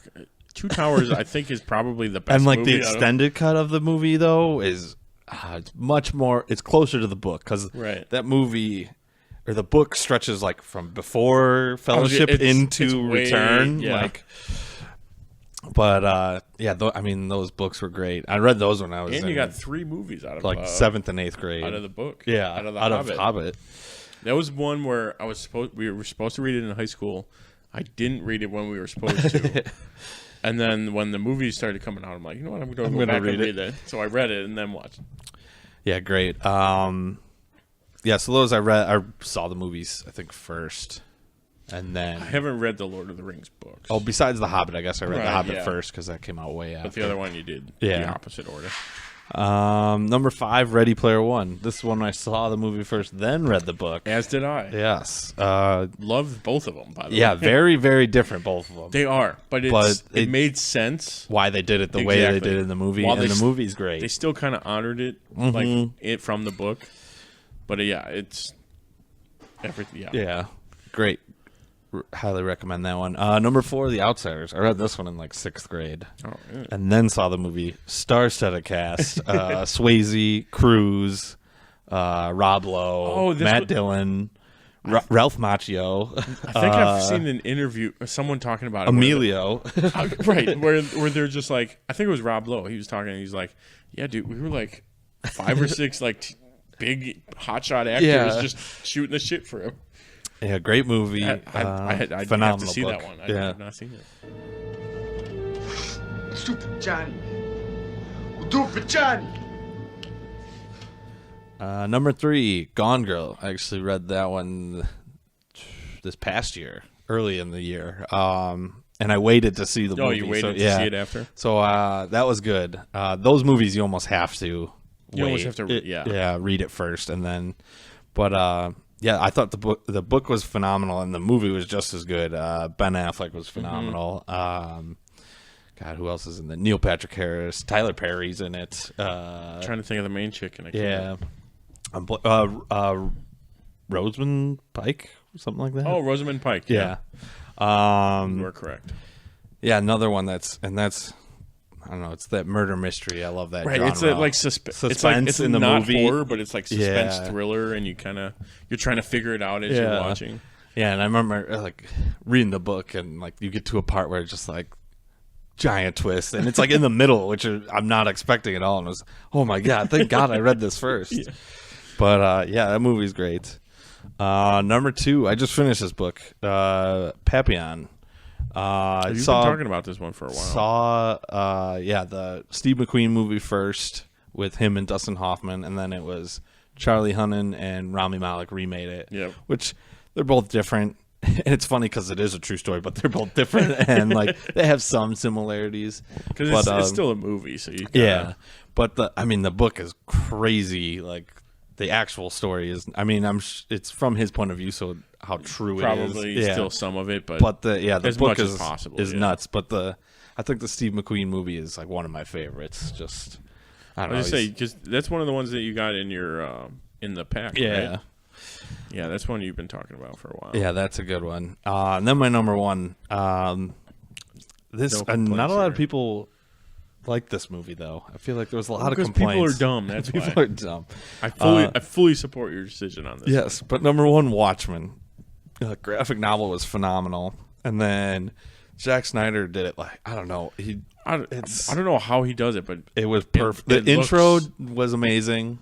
Okay. Two Towers, I think, is probably the best. And like movie the extended cut of the movie, though, is it's much more. It's closer to the book because that movie, or the book stretches like from before Fellowship into Return. Yeah. Like, but yeah, I mean, those books were great. I read those when I was. And you got 3 movies out of like 7th and 8th grade out of the book. Yeah, out of the Hobbit. That was one where we were supposed to read it in high school. I didn't read it when we were supposed to. And then when the movies started coming out, I'm like, you know what, I'm going to go back and read it. So I read it and then watched it. Yeah, great. Yeah, so those I saw the movies, I think, first. And then... I haven't read the Lord of the Rings books. Oh, besides The Hobbit, I guess I read The Hobbit first because that came out way after. But the other one you did the opposite order. Number 5, Ready Player One. This one I saw the movie first, then read the book. As did I. Yes. Loved both of them, by the way. Yeah, very, very different, both of them. They are, but it made sense. Why they did it the way they did it in the movie, and the movie's great. They still kind of honored it, like it from the book. But yeah, it's everything. Yeah, great. Highly recommend that one. Number 4, The Outsiders. I read this one in like 6th grade, and then saw the movie. Star-studded cast: Swayze, Cruz, Rob Lowe, Matt Dillon, Ralph Macchio. I think I've seen an interview, someone talking about it. Emilio, right? Where they're just like, I think it was Rob Lowe. He was talking, and he's like, "Yeah, dude, we were like 5 or 6 like big hotshot actors just shooting the shit for him." Yeah, great movie. I'd phenomenal have to see book. that one. I have not seen it. Stupid Johnny. We'll do it for Johnny. Number 3, Gone Girl. I actually read that one this past year, early in the year. And I waited to see the movie. Oh, you waited to see it after? So that was good. Those movies you almost have to You almost have to read it first and then. But yeah, I thought the book was phenomenal and the movie was just as good. Ben Affleck was phenomenal. God, who else is in it? Neil Patrick Harris, Tyler Perry's in it. I'm trying to think of the main chick. Rosamund Pike, something like that. Oh, Rosamund Pike. Yeah. You are correct. Yeah, another one that's I don't know. It's that murder mystery. I love that. Right, genre. it's like suspense it's in the not movie. horror, but it's like suspense thriller, and you're trying to figure it out as you're watching. Yeah, and I remember like reading the book, and like you get to a part where it's just like giant twist, and it's like in the middle, which I'm not expecting at all. And it was, oh my god, thank God I read this first. Yeah. But yeah, that movie's great. Number 2, I just finished this book, Papillon. You've been talking about this one for a while. Saw the Steve McQueen movie first with him and Dustin Hoffman, and then it was Charlie Hunnam and Rami Malek remade it. Yep. Which they're both different, and it's funny because it is a true story, but they're both different, and like they have some similarities. Because it's still a movie, so you But the book is crazy. Like the actual story is, it's from his point of view, so how true probably it is. Still some of it, but the as book much is as possible, is nuts. But I think the Steve McQueen movie is like one of my favorites. Just I don't know. Say just that's one of the ones that you got in your in the pack. Yeah, right? Yeah, that's one you've been talking about for a while. Yeah, that's a good one. And then my number 1. Not a lot of people like this movie though. I feel like there was a lot of complaints. People are dumb. That's people why. are dumb. I fully support your decision on this. Yes, but number 1, Watchmen. Graphic novel was phenomenal, and then Zack Snyder did it like I don't know. I don't know how he does it, but it was perfect. The intro was amazing.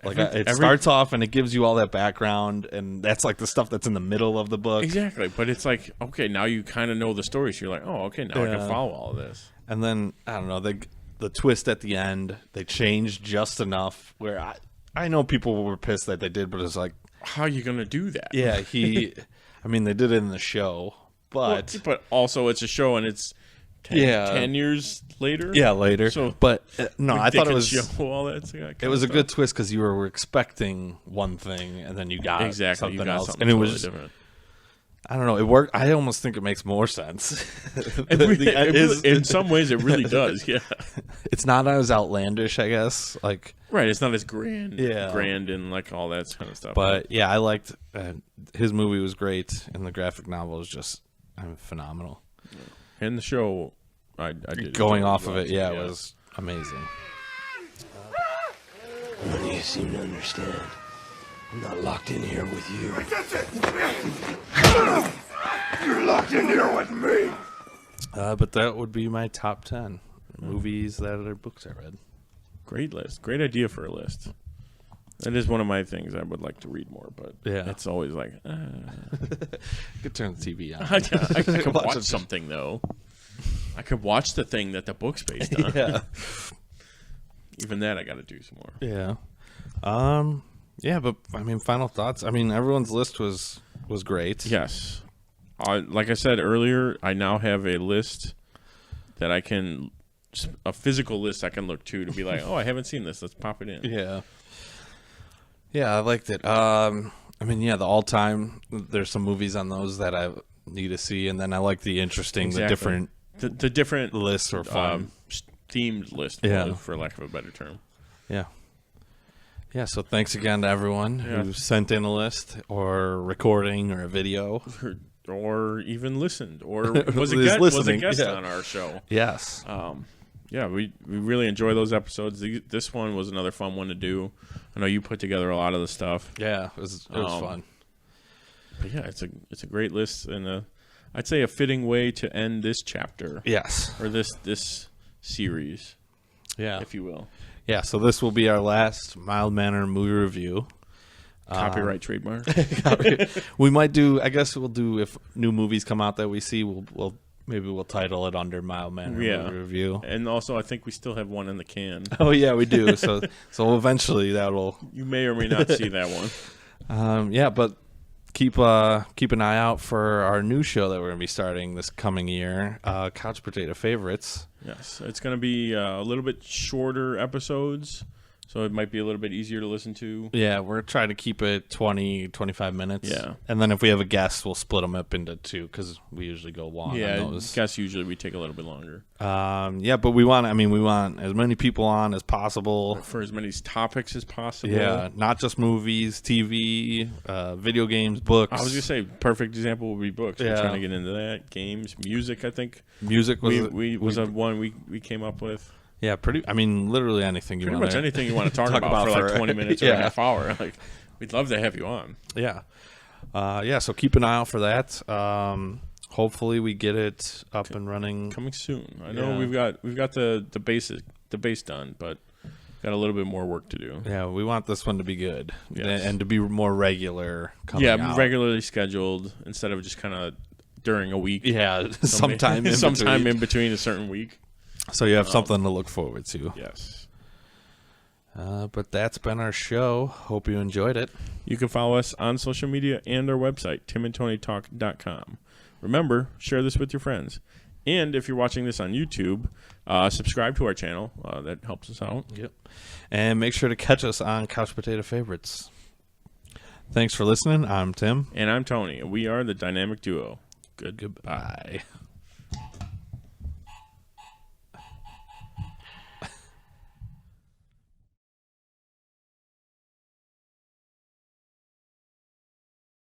Like it starts off and it gives you all that background, and that's like the stuff that's in the middle of the book. Exactly, but it's like okay, now you kind of know the story, so you're like, oh, okay, now I can follow all of this. And then I don't know the twist at the end. They changed just enough where I know people were pissed that they did, but it's like, how are you gonna do that? Yeah, they did it in the show, but also it's a show and it's 10 years later. Yeah, later. So, but no, I thought it was show all that. It was a good twist because you were expecting one thing and then you got something else, something and it totally was different. I don't know. It worked. I almost think it makes more sense. In some ways, it really does. Yeah, it's not as outlandish, I guess. Like right, it's not as grand and like all that kind of stuff. But yeah, I liked his movie was great, and the graphic novel was just phenomenal. And the show, I did going off of it. Yeah, it was amazing. None of you seem to understand. I'm not locked in here with you. You're locked in here with me. But that would be my top 10 movies that are books I read. Great list. Great idea for a list. That is one of my things I would like to read more, but it's always like... could turn the TV on. I could watch something, though. I could watch the thing that the book's based on. Yeah. Even that I got to do some more. Yeah. Yeah, but, I mean, final thoughts. I mean, everyone's list was great. Yes. Like I said earlier, I now have a list that I can... A physical list I can look to be like, oh, I haven't seen this. Let's pop it in. Yeah. Yeah, I liked it. I mean, yeah, the all-time, there's some movies on those that I need to see, and then I like the interesting, the different lists are fun. Themed list, for lack of a better term. Yeah. Yeah, so thanks again to everyone who sent in a list or recording or a video. Or even listened, or was a guest on our show. Yes. Yeah, we really enjoy those episodes. This one was another fun one to do. I know you put together a lot of the stuff. Yeah, it was fun. But yeah, it's a great list, and I'd say a fitting way to end this chapter. Yes. Or this series. Yeah. If you will. Yeah, so this will be our last Mild Manner movie review. Copyright trademark. We might do. I guess we'll do if new movies come out that we see. We'll title it under Mild Manner movie review. And also, I think we still have one in the can. Oh yeah, we do. So eventually that'll. You may or may not see that one. Yeah, but keep an eye out for our new show that we're gonna be starting this coming year. Couch Potato Favorites. Yes, it's gonna be a little bit shorter episodes. So it might be a little bit easier to listen to. Yeah, we're trying to keep it 20, 25 minutes. Yeah. And then if we have a guest, we'll split them up into two because we usually go long on those. Guests usually we take a little bit longer. Yeah, but we want as many people on as possible. For as many topics as possible. Yeah, not just movies, TV, video games, books. I was going to say, perfect example would be books. We're trying to get into that. Games, music, I think. Music was one we came up with. Yeah, literally anything you want. Pretty much anything you want to talk about for like 20 minutes or a half hour. Like, we'd love to have you on. Yeah. So keep an eye out for that. Hopefully we get it up and running. Coming soon. I know we've got the base done, but got a little bit more work to do. Yeah, we want this one to be good. Yes. And to be more regular coming out. Regularly scheduled instead of just kind of during a week. Yeah, sometime in between a certain week. So you have something to look forward to. Yes. But that's been our show. Hope you enjoyed it. You can follow us on social media and our website, timandtonytalk.com. Remember, share this with your friends. And if you're watching this on YouTube, subscribe to our channel. That helps us out. Yep. And make sure to catch us on Couch Potato Favorites. Thanks for listening. I'm Tim. And I'm Tony. We are the Dynamic Duo. Goodbye.